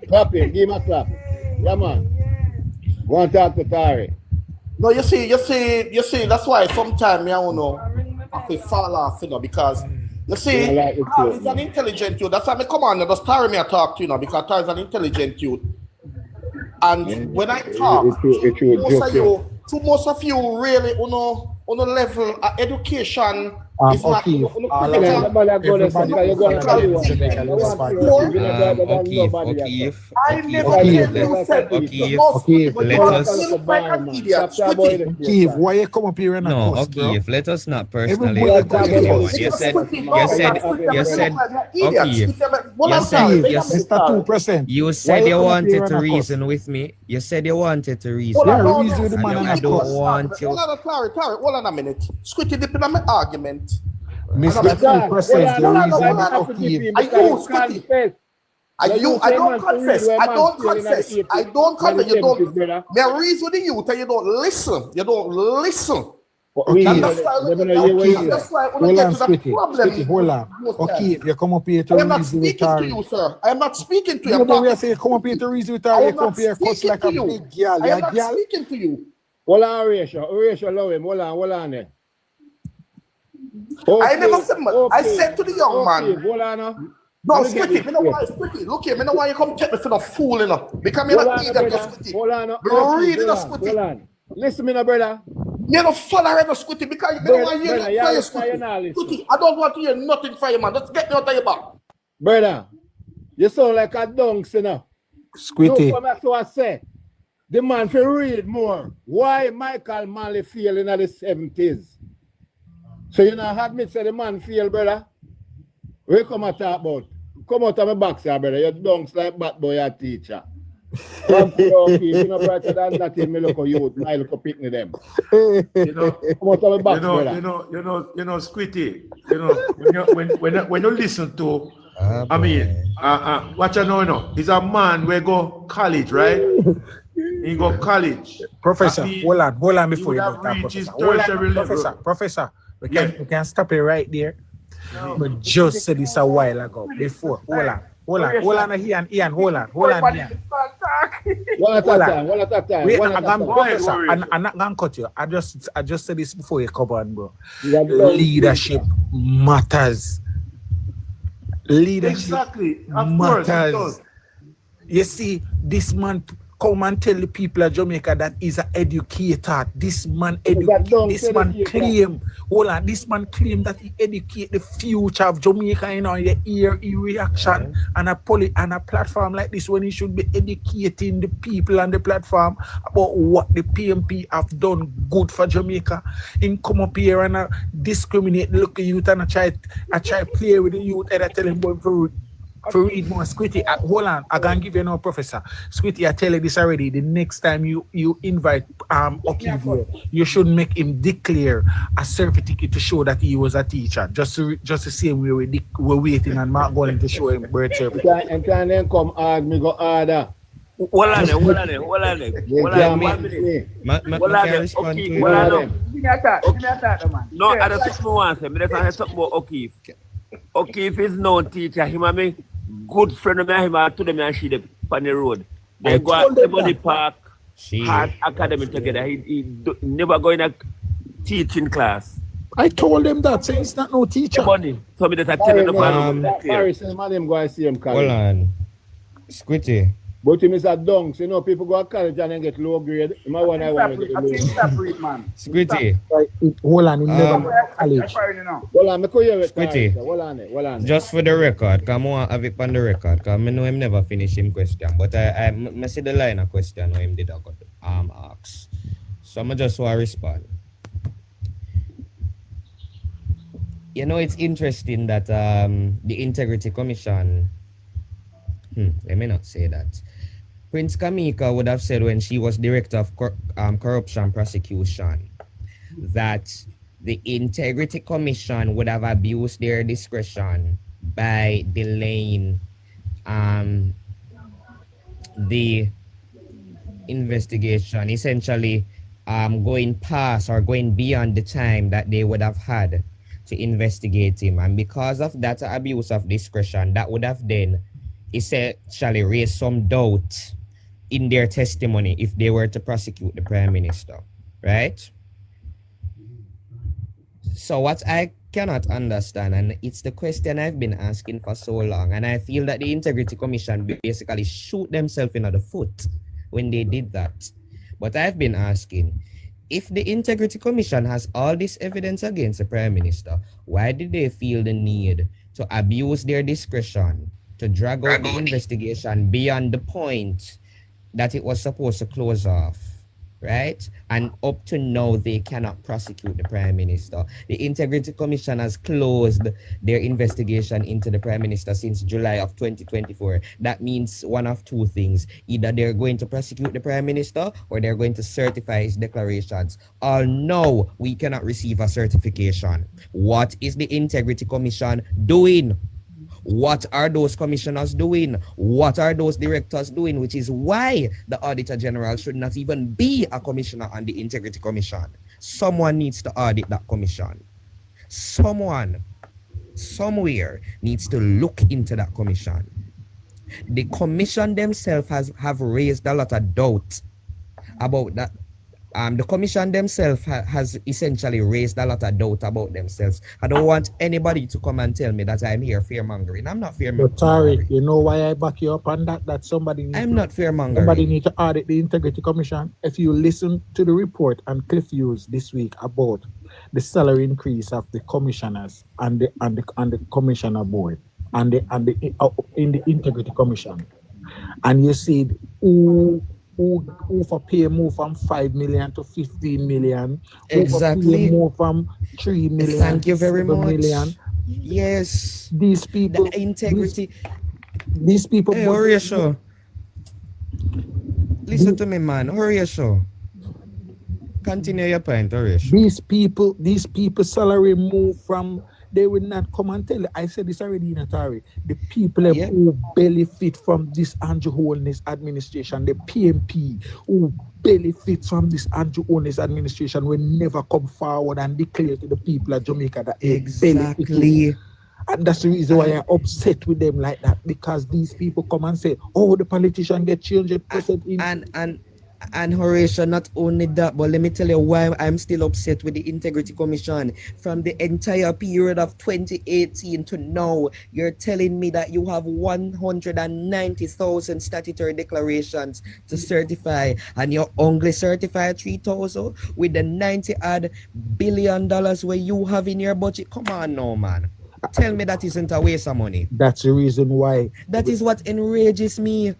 Clap him, give him a clap. Yeah, man. Go and talk to Tari. No, you see, that's why sometimes I don't know I can fall off, because you see, he's an intelligent youth. That's why I come on, just Tari me I talk to because Tari is an intelligent youth. And when I talk, most of you really on a level of education is not O'Keefe. I never Keith, why you come up here and No, cuss, bro? O'Keefe, let us not personally. Everybody You said, O'Keefe, Mr. 2%. you said you wanted to reason with me. You said you wanted to reason. Yeah, reason with the man I and don't cuss. want you. Hold on a minute. Squitty dip in my argument. Mr. 2%, you're reason with O'Keefe. I don't confess. I don't confess. You don't. May I reason with the youth and you don't listen. Okay, That's why when I get to the problem. hold on. Okay, you come up here to I am not reason with speaking to Tari. you, sir. I am not speaking to you. You know, we say come up here to reason with Tari. You come up here cuss like a speaking to you. big girl. I You're am a not girl. speaking to you. Hold on, Horatio, allow him. Hold on there. I never said much. I said to the young man. Hold on now. No, Squitty, me know why Squitty. Look here, me know why you come take me for the fool, because me not need that Squitty. Hold on. Me reading the Squitty. Hold on. Listen me now, brother. Me no follow the Squitty because you know why you Brother, not play Squitty. Squitty, I don't want to hear nothing from you, man. Just get me out of your back. Brother, you sound like a dunks, you know. Squitty. No, that's what I say. The man for read more. Why Michael Manley fail in the 70s? So you know, admit say the man fail, brother. We come and talk about. Come out of my box, here, brother. You dunks like bad boy a teacher. You know, brighter than that in me look at you, I look at picking them. You know, Come out of my box, brother. you know, Squitty. You know, when you listen to, I mean, what you know, he's a man where go college, right? He go college. Professor, hold on before you have go reached his Professor. Hold tertiary on, level. Professor, we can stop it right there. We just said this a while ago. Before, hold on, Ian, hold on, Ian. One at a time. Wait, One at a time. Professor, I'm not gonna cut you. I just said this before you come on, bro. Leadership matters. Leadership Exactly. Of course, it matters. does. You see, this man come and tell the people of Jamaica that he's an educator. This man claim, hold on, this man claim that he educate the future of Jamaica. You know, you hear reaction and a platform like this when he should be educating the people on the platform about what the PMP have done good for Jamaica. In come up here and discriminate the local youth and I try play with the youth and I tell him going for read more. Squitty, hold on, I can give you no professor. Squitty, I tell you this already. The next time you invite O'Keefe here, you should make him declare a certificate to show that he was a teacher. Just the same way we're waiting and Mark going to show him birth certificate. And then come ask me go order. Hold on there. 1 minute. No, I just want to say, I have something about O'Keefe. O'Keefe is no teacher. Him and me good friend of mine, I told them and she on the road. They I go told at them Ebony that. Park, She. Heart Academy together. He never go in a teaching class. I told them that, saying it's not no teacher. Ebony told me that I tell you the Paris and madam go and see him college. Hold on. Squitty. But him is a dunks, you know, people go to college and then get low grade. Him a one I want to get low. Squitty. Hold on, he never college. Hold on, me could hear it. Squitty. Hold on. Just for the record, come on, have it on the record, because I know him never finish him question, but I see the line of question where him did ask. So I just want to respond. You know, it's interesting that the Integrity Commission, let me not say that. Prince Kamika would have said when she was director of corruption prosecution that the Integrity Commission would have abused their discretion by delaying the investigation, essentially going past or going beyond the time that they would have had to investigate him. And because of that abuse of discretion, that would have then essentially raised some doubt in their testimony if they were to prosecute the Prime Minister, right? So what I cannot understand, and it's the question I've been asking for so long, and I feel that the Integrity Commission basically shoot themselves in the foot when they did that. But I've been asking, if the Integrity Commission has all this evidence against the Prime Minister, why did they feel the need to abuse their discretion to drag out the investigation beyond the point that it was supposed to close off, right? And up to now, they cannot prosecute the Prime Minister. The Integrity Commission has closed their investigation into the Prime Minister since July of 2024. That means one of two things. Either they're going to prosecute the Prime Minister or they're going to certify his declarations. All no, we cannot receive a certification. What is the Integrity Commission doing? What are those commissioners doing? What are those directors doing? Which is why the Auditor General should not even be a commissioner on the Integrity Commission. Someone needs to audit that commission. Someone, somewhere, needs to look into that commission. The commission themselves have raised a lot of doubt about that. The commission themselves has essentially raised a lot of doubt about themselves. I don't want anybody to come and tell me that I'm here fear-mongering. I'm not fear-mongering. But Tariq, you know why I back you up on that? That somebody I'm not fear-mongering. Somebody need to audit the Integrity Commission. If you listen to the report and Cliff Hughes this week about the salary increase of the commissioners and the commissioner board and in the Integrity Commission, and you see who for pay move from 5 million to 15 million. Exactly. Move from 3 million. Thank you very much. Million. Yes. These people. The integrity. These people. Hey, hurry your show. Listen to me, man. Hurry your show. Continue your point, hurry your show. These people salary move from. They will not come and tell you. I said this already in Atari. The people who benefit from this Andrew Holness administration, the PMP who benefit from this Andrew Holness administration will never come forward and declare to the people of Jamaica that exactly. And that's the reason why I'm upset with them like that, because these people come and say, oh, the politician get 300% in. And Horatio, not only that, but let me tell you why I'm still upset with the Integrity Commission. From the entire period of 2018 to now, you're telling me that you have 190,000 statutory declarations to certify, and you only certify 3,000 with the $90 billion where you have in your budget. Come on now, man. Tell me that isn't a waste of money. That's the reason why. That is what enrages me.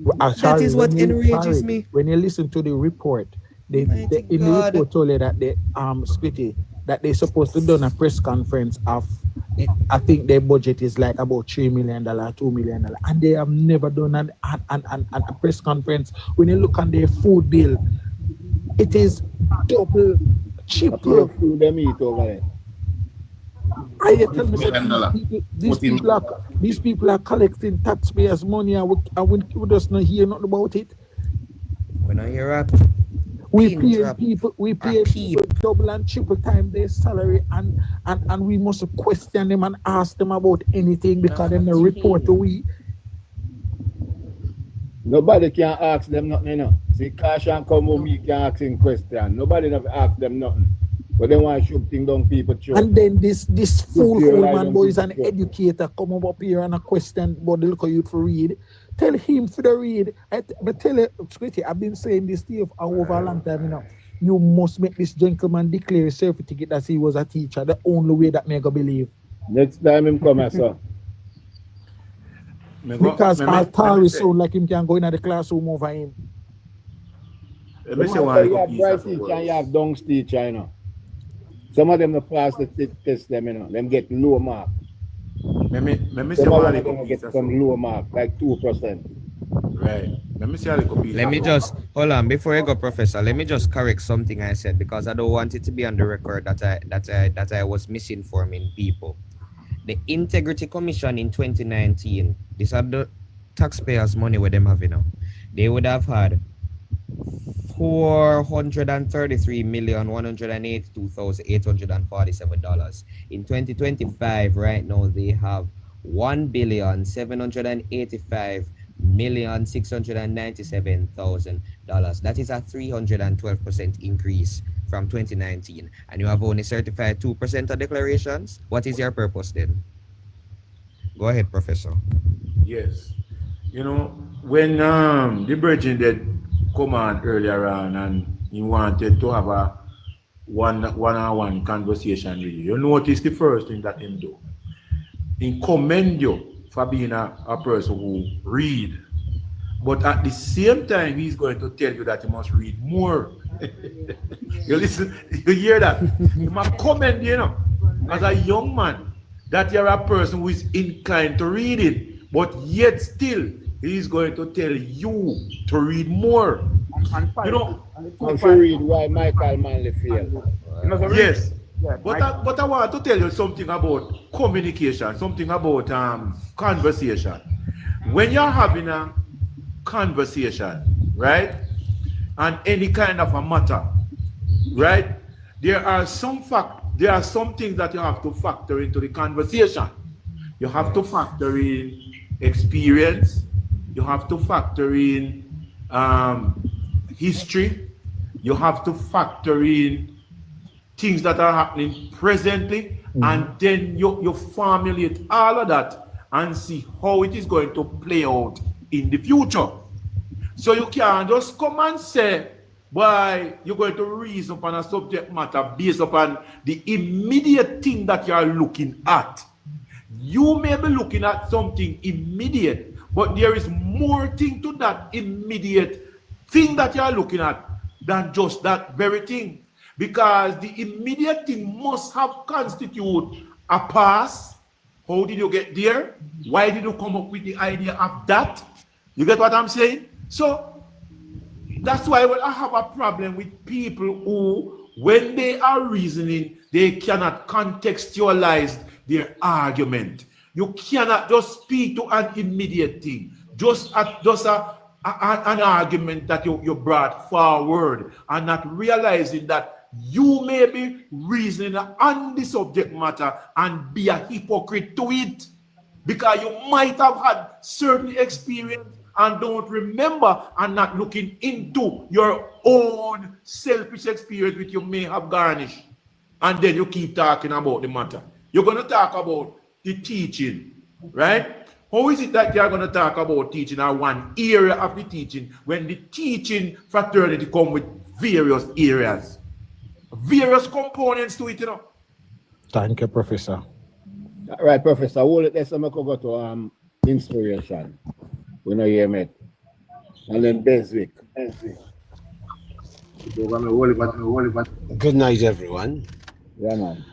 That is what enrages me. When you listen to the report, the report told you that the Squitty, that they're supposed to do a press conference of, I think their budget is like about $3 million, $2 million, and they have never done a press conference. When you look on their food bill, it is double, triple food they eat over there. These people are collecting taxpayers' money, and we just not hear nothing about it. When I hear that, We pay people double and triple time their salary, and we must question them and ask them about anything because then they report to we. Nobody can ask them nothing, you know. See, Kashan come home, he can ask him question. Nobody never ask them nothing. But they want to shoot things down people through. And then this fool man boy is an educator come up here and a question about the local youth for read. Tell him for the read. But tell you, Scritty, I've been saying this to you for over a long time, you know. You must make this gentleman declare his certificate that he was a teacher. The only way that me go believe. Next time him come, sir. Because our Tari sound like him can go in the classroom over him. Let me say one. You have bright teacher and you have dunks teacher, you know. Some of them don't pass the test, them, you know. Them get low mark. Let me say some one. Of them get some low mark, like 2%. Right. Let me see how they go. Let me just hold on before I go, Professor. Let me just correct something I said because I don't want it to be on the record that I was misinforming people. The Integrity Commission in 2019, these are the taxpayers' money where them have now. They would have had $433,182,847. In 2025, right now, they have $1,785,697,000. That is a 312% increase from 2019. And you have only certified 2% of declarations. What is your purpose then? Go ahead, Professor. Yes. You know, when the Virgin did come on earlier on and he wanted to have a one-on-one conversation with you, you notice the first thing that him do. He commend you for being a person who read. But at the same time, he's going to tell you that you must read more. You listen, you hear that? You must commend, you know, as a young man, that you're a person who is inclined to read it, but yet still, he's going to tell you to read more. You know, and to read why Michael Manley failed. Yes. But I want to tell you something about communication, something about conversation. When you're having a conversation, right, and any kind of a matter, right, there are some things that you have to factor into the conversation. You have to factor in experience. You have to factor in history. You have to factor in things that are happening presently, and then you formulate all of that and see how it is going to play out in the future. So you can't just come and say, why you're going to reason upon a subject matter based upon the immediate thing that you are looking at. You may be looking at something immediate, but there is more thing to that immediate thing that you are looking at than just that very thing. Because the immediate thing must have constitute a past. How did you get there? Why did you come up with the idea of that? You get what I'm saying? So that's why I have a problem with people who, when they are reasoning, they cannot contextualize their argument. You cannot just speak to an immediate thing, just an argument that you brought forward, and not realizing that you may be reasoning on the subject matter and be a hypocrite to it, because you might have had certain experience and don't remember and not looking into your own selfish experience which you may have garnished, and then you keep talking about the matter. You're going to talk about the teaching, right? How is it that you're going to talk about teaching or one area of the teaching when the teaching fraternity come with various areas, various components to it, you know? Thank you, Professor. All right, Professor. Hold it there so I can go to inspiration. We know you met. And then Beswick. Good night, everyone. Yeah, man.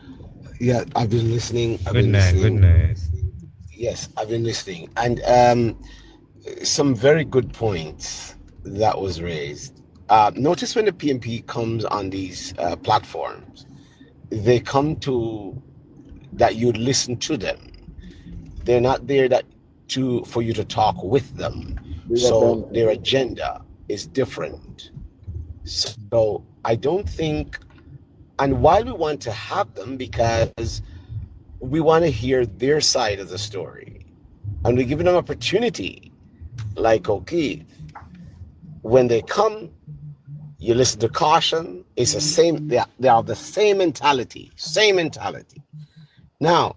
Yeah, I've been listening. Good night. Yes, I've been listening. And some very good points that was raised. Notice when the PMP comes on these platforms, they come to that you listen to them. They're not there for you to talk with them. So their agenda is different. So I don't think, and while we want to have them because we want to hear their side of the story, and we give them an opportunity, like O'Keefe, when they come, you listen to caution. It's the same. They are the same mentality. Same mentality. Now,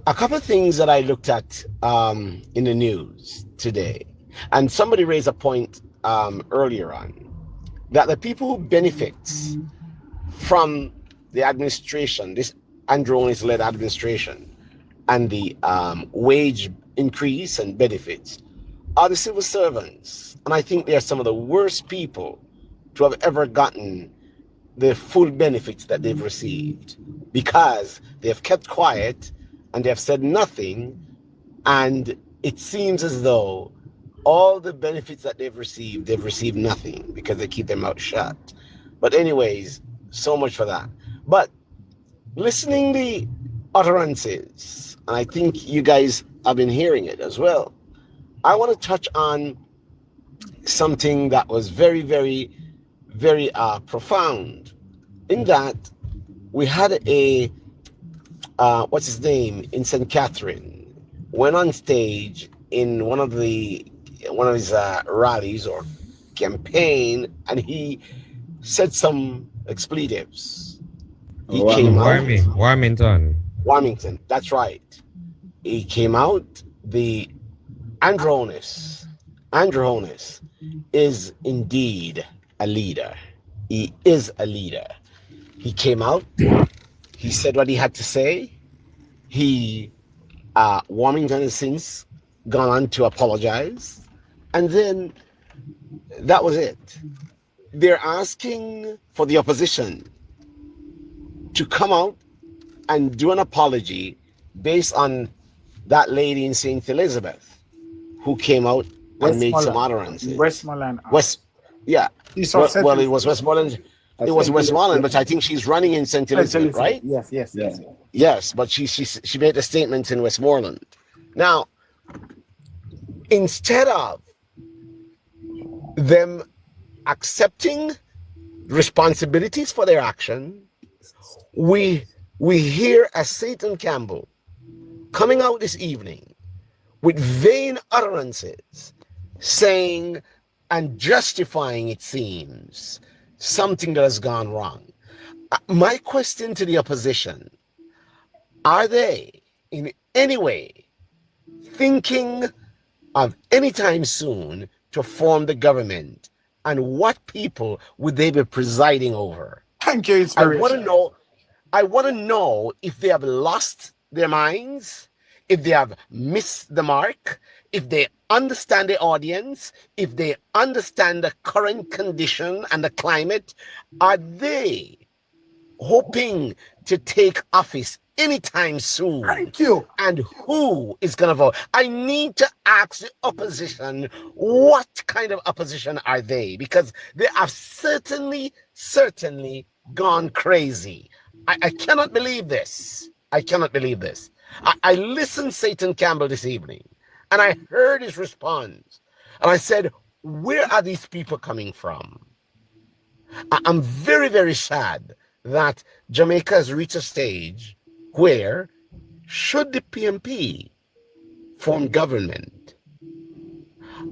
a couple of things that I looked at in the news today, and somebody raised a point earlier on, that the people who benefits from the administration, this Andronis-led administration, and the wage increase and benefits, are the civil servants. And I think they are some of the worst people to have ever gotten the full benefits that they've received, because they have kept quiet and they have said nothing, and it seems as though all the benefits that they've received nothing because they keep their mouth shut. But anyways, so much for that. But listening the utterances, and I think you guys have been hearing it as well, I want to touch on something that was very, very, very profound, in that we had a what's his name in St. Catherine went on stage in one of his rallies or campaign, and he said some expletives. He came out. Warmington, that's right. He came out. The Andrew Holness is indeed a leader. He is a leader. He came out. He said what he had to say. Warmington has since gone on to apologize. And then that was it. They're asking for the opposition to come out and do an apology based on that lady in St. Elizabeth who came out and made some utterances. Westmoreland. Yeah. Well, it was Westmoreland. It was Westmoreland, but I think she's running in St. Elizabeth, right? Yes, but she made a statement in Westmoreland. Now, instead of them accepting responsibilities for their action, we hear a Satan Campbell coming out this evening with vain utterances, saying and justifying, it seems, something that has gone wrong. My question to the opposition: are they in any way thinking of any time soon to form the government, and what people would they be presiding over? Thank you. I want to know if they have lost their minds, if they have missed the mark, if they understand the audience, if they understand the current condition and the climate. Are they hoping to take office anytime soon? Thank you. And who is going to vote? I need to ask the opposition, what kind of opposition are they? Because they have certainly gone crazy. I cannot believe this. I cannot believe this. I listened to Satan Campbell this evening, and I heard his response, and I said, where are these people coming from? I'm very, very sad that Jamaica has reached a stage where, should the PMP form government,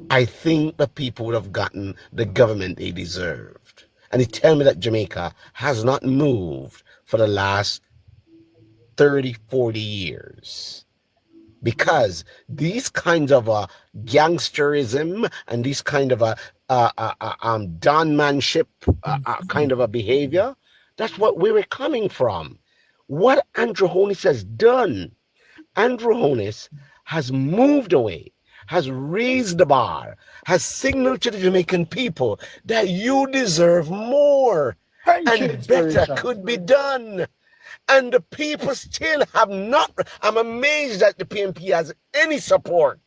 I think the people would have gotten the government they deserved. And they tell me that Jamaica has not moved for the last 30, 40 years. Because these kinds of gangsterism and these kind of donmanship kind of a behavior, that's what we were coming from. What Andrew Holness has done, Andrew Holness has moved away, has raised the bar, has signaled to the Jamaican people that you deserve more and better could be done. And the people still have not. I'm amazed that the PMP has any support,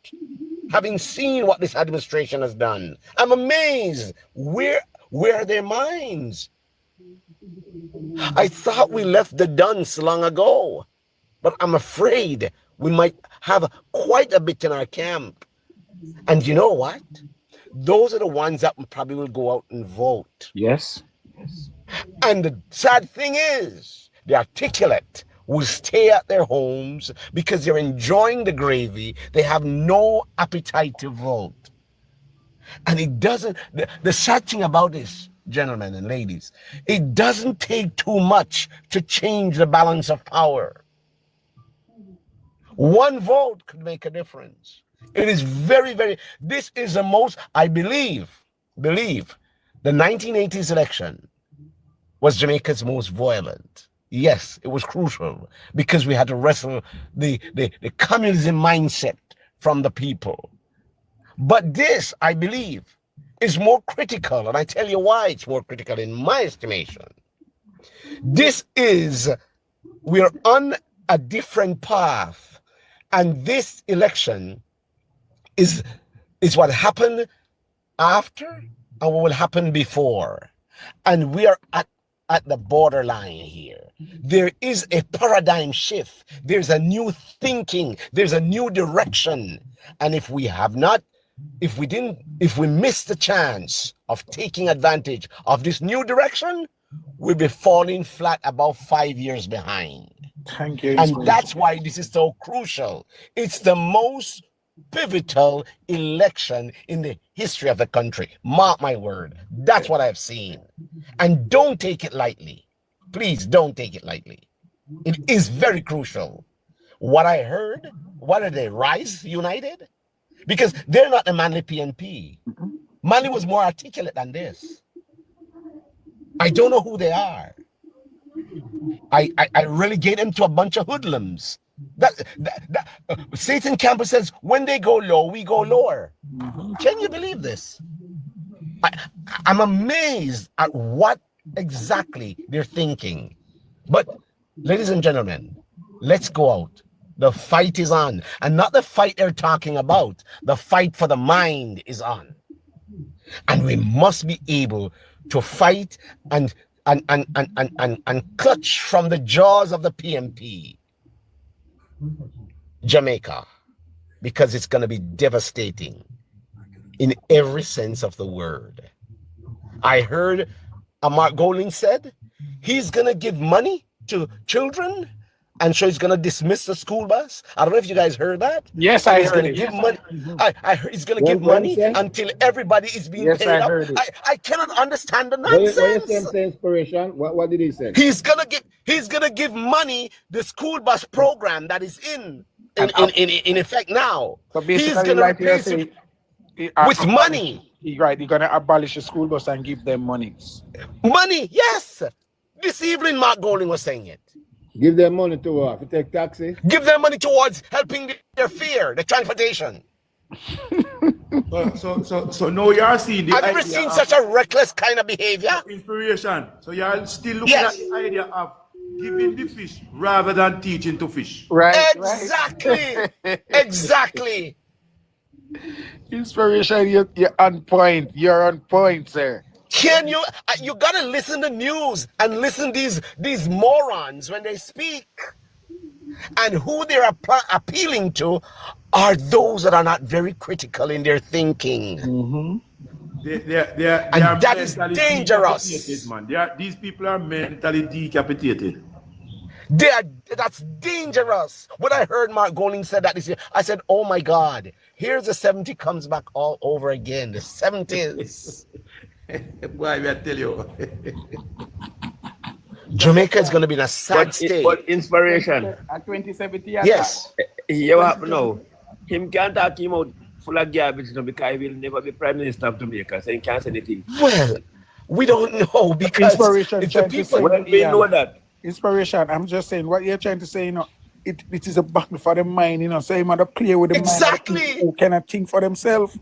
having seen what this administration has done. I'm amazed. Where are their minds? I thought we left the dunce long ago, but I'm afraid we might have quite a bit in our camp. And you know what? those are the ones that probably will go out and vote. Yes. And the sad thing is, the articulate will stay at their homes because they're enjoying the gravy. They have no appetite to vote. And it doesn't, the sad thing about this, gentlemen and ladies, it doesn't take too much to change the balance of power. One vote could make a difference. It is very, very, this is the most, I believe, the 1980s election was Jamaica's most violent. Yes, it was crucial because we had to wrestle the communism mindset from the people. But this, I believe, is more critical, and I tell you why it's more critical in my estimation. This is, we're on a different path, and this election is what happened after and what will happen before. And we are at the borderline here. There is a paradigm shift. There's a new thinking. There's a new direction. And if we miss the chance of taking advantage of this new direction, we'll be falling flat about 5 years behind. Thank you. And that's why this is so crucial. It's the most pivotal election in the history of the country. Mark my word. That's what I've seen. And don't take it lightly. Please don't take it lightly. It is very crucial. What I heard, what are they, Rise United? Because they're not a Manly PNP. Manly was more articulate than this. I don't know who they are. I relegate them to a bunch of hoodlums. Satan Campbell says, when they go low, we go lower. Can you believe this? I'm amazed at what exactly they're thinking. But, ladies and gentlemen, let's go out. The fight is on. And not the fight they're talking about. The fight for the mind is on. And we must be able to fight and clutch from the jaws of the PMP Jamaica, because it's going to be devastating in every sense of the word. I heard Mark Golding said he's going to give money to children, and so he's going to dismiss the school bus. I don't know if you guys heard that. Yes, I heard it. Give money. I heard he's going to give money until everybody is being paid up. I cannot understand the nonsense. What is the inspiration? What did he say? He's gonna give money the school bus program that is in effect now. So he's basically, gonna like replace it with money. Right, you're gonna abolish the school bus and give them money. Money, yes. This evening, Mark Golding was saying it. Give them money to what? To take taxi? Give them money towards helping their fare, the transportation. So now you are seeing the Have you ever seen such a reckless kind of behavior? Inspiration. So you are still looking at the idea of giving the fish rather than teaching to fish. Right. Exactly. Exactly. Inspiration, you're on point. You're on point, sir. Can you gotta listen to news and listen these morons when they speak. And who they're appealing to are those that are not very critical in their thinking. That is dangerous. Man. These people are mentally decapitated. That's dangerous. When I heard Mark Golding said that this year, I said, oh my God, here's the 70 comes back all over again. The 70s. Boy, I tell you. Jamaica is going to be in a sad state. But inspiration. At 2070, yes. You have no. Him can't talk him out full of garbage, you know, because he will never be Prime Minister of Jamaica, so he can't say anything. Well, we don't know because Inspiration it's the people. We know that. Inspiration, I'm just saying what you're trying to say, you know, it is a battle for the mind, you know, so you might play with the exactly. mind who cannot think for themselves.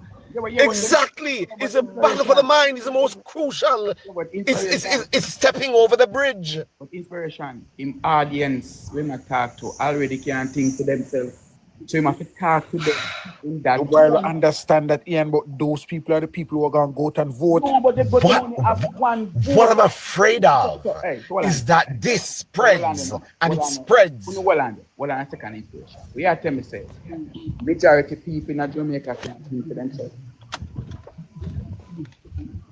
Exactly. It's a battle for the mind. It's the most crucial. It's stepping over the bridge. But inspiration, in audience, when I talk to, already can't think for themselves. So you have to talk to them in that. While I understand that, Ian, but those people are the people who are going to go out and vote. No, but they only have one vote. What I'm afraid of is that this spreads and it spreads. Well, on a second inspiration. We are telling me, say, majority people in Jamaica can think for themselves.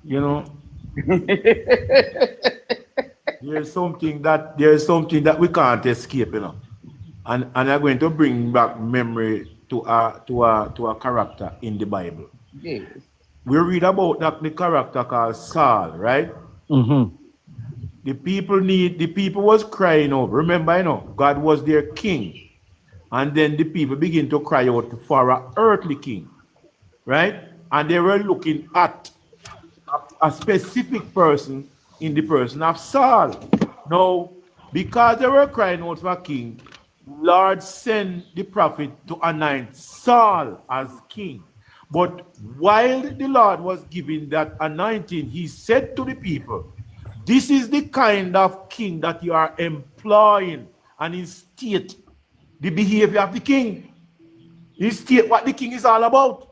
You know, there's something that we can't escape, you know. And I'm going to bring back memory to a character in the Bible. Yes. We read about the character called Saul, right? Mm-hmm. The people was crying out. Remember, you know, God was their king. And then the people begin to cry out for an earthly king, right? And they were looking at a specific person in the person of Saul. Now, because they were crying out for a king, Lord sent the prophet to anoint Saul as king. But while the Lord was giving that anointing, he said to the people, this is the kind of king that you are employing, and he state the behavior of the king. He state what the king is all about.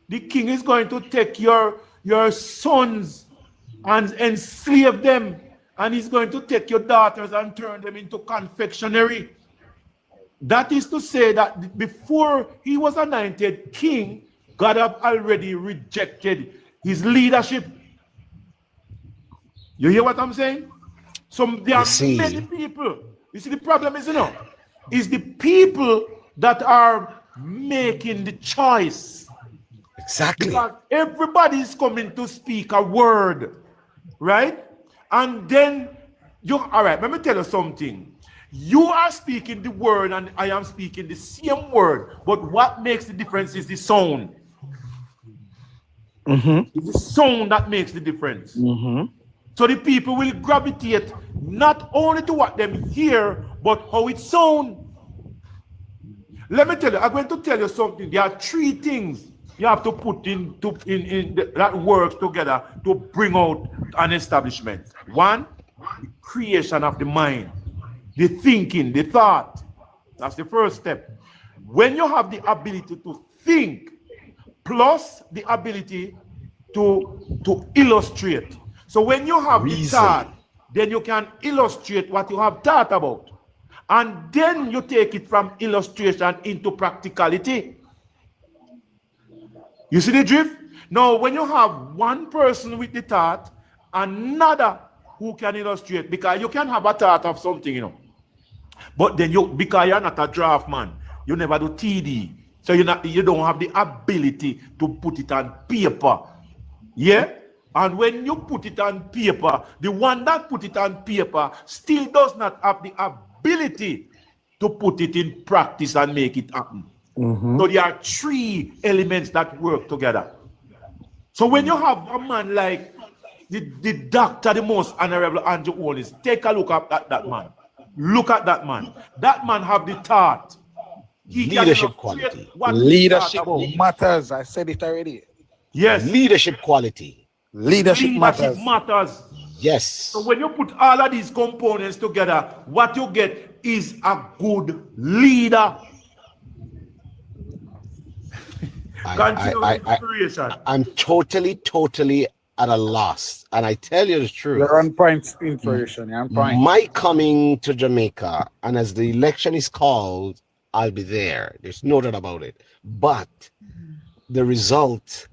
The king is going to take your sons and enslave them, and he's going to take your daughters and turn them into confectionery. That is to say that before he was anointed king, God had already rejected his leadership. You hear what I'm saying? So there are many people. You see, the problem is, you know, is the people that are making the choice. Exactly. Because everybody is coming to speak a word, right? And then all right, let me tell you something. You are speaking the word and I am speaking the same word, but what makes the difference is the sound. Mm-hmm. It's the sound that makes the difference. Mm-hmm. So the people will gravitate not only to what them hear, but how it sounds. Let me tell you, I'm going to tell you something. There are three things you have to put that works together to bring out an establishment. One, the creation of the mind, the thinking, the thought. That's the first step. When you have the ability to think, plus the ability to illustrate. So when you have the thought, then you can illustrate what you have thought about. And then you take it from illustration into practicality. You see the drift? Now, when you have one person with the thought, another who can illustrate, because you can have a thought of something, you know. But then because you're not a draft man, you never do TD. So you don't have the ability to put it on paper. Yeah? And when you put it on paper, the one that put it on paper still does not have the ability to put it in practice and make it happen. Mm-hmm. So there are three elements that work together. So when you have a man like the doctor, the most honorable Andrew Holness, take a look at that man. Look at that man. That man have the thought. Leadership quality. Leadership matters. I said it already. Yes. Leadership quality. Leadership matters. Yes. So when you put all of these components together, what you get is a good leader. I'm totally at a loss. And I tell you the truth. You're on point inspiration. You're on point. My coming to Jamaica, and as the election is called, I'll be there. There's no doubt about it. But the result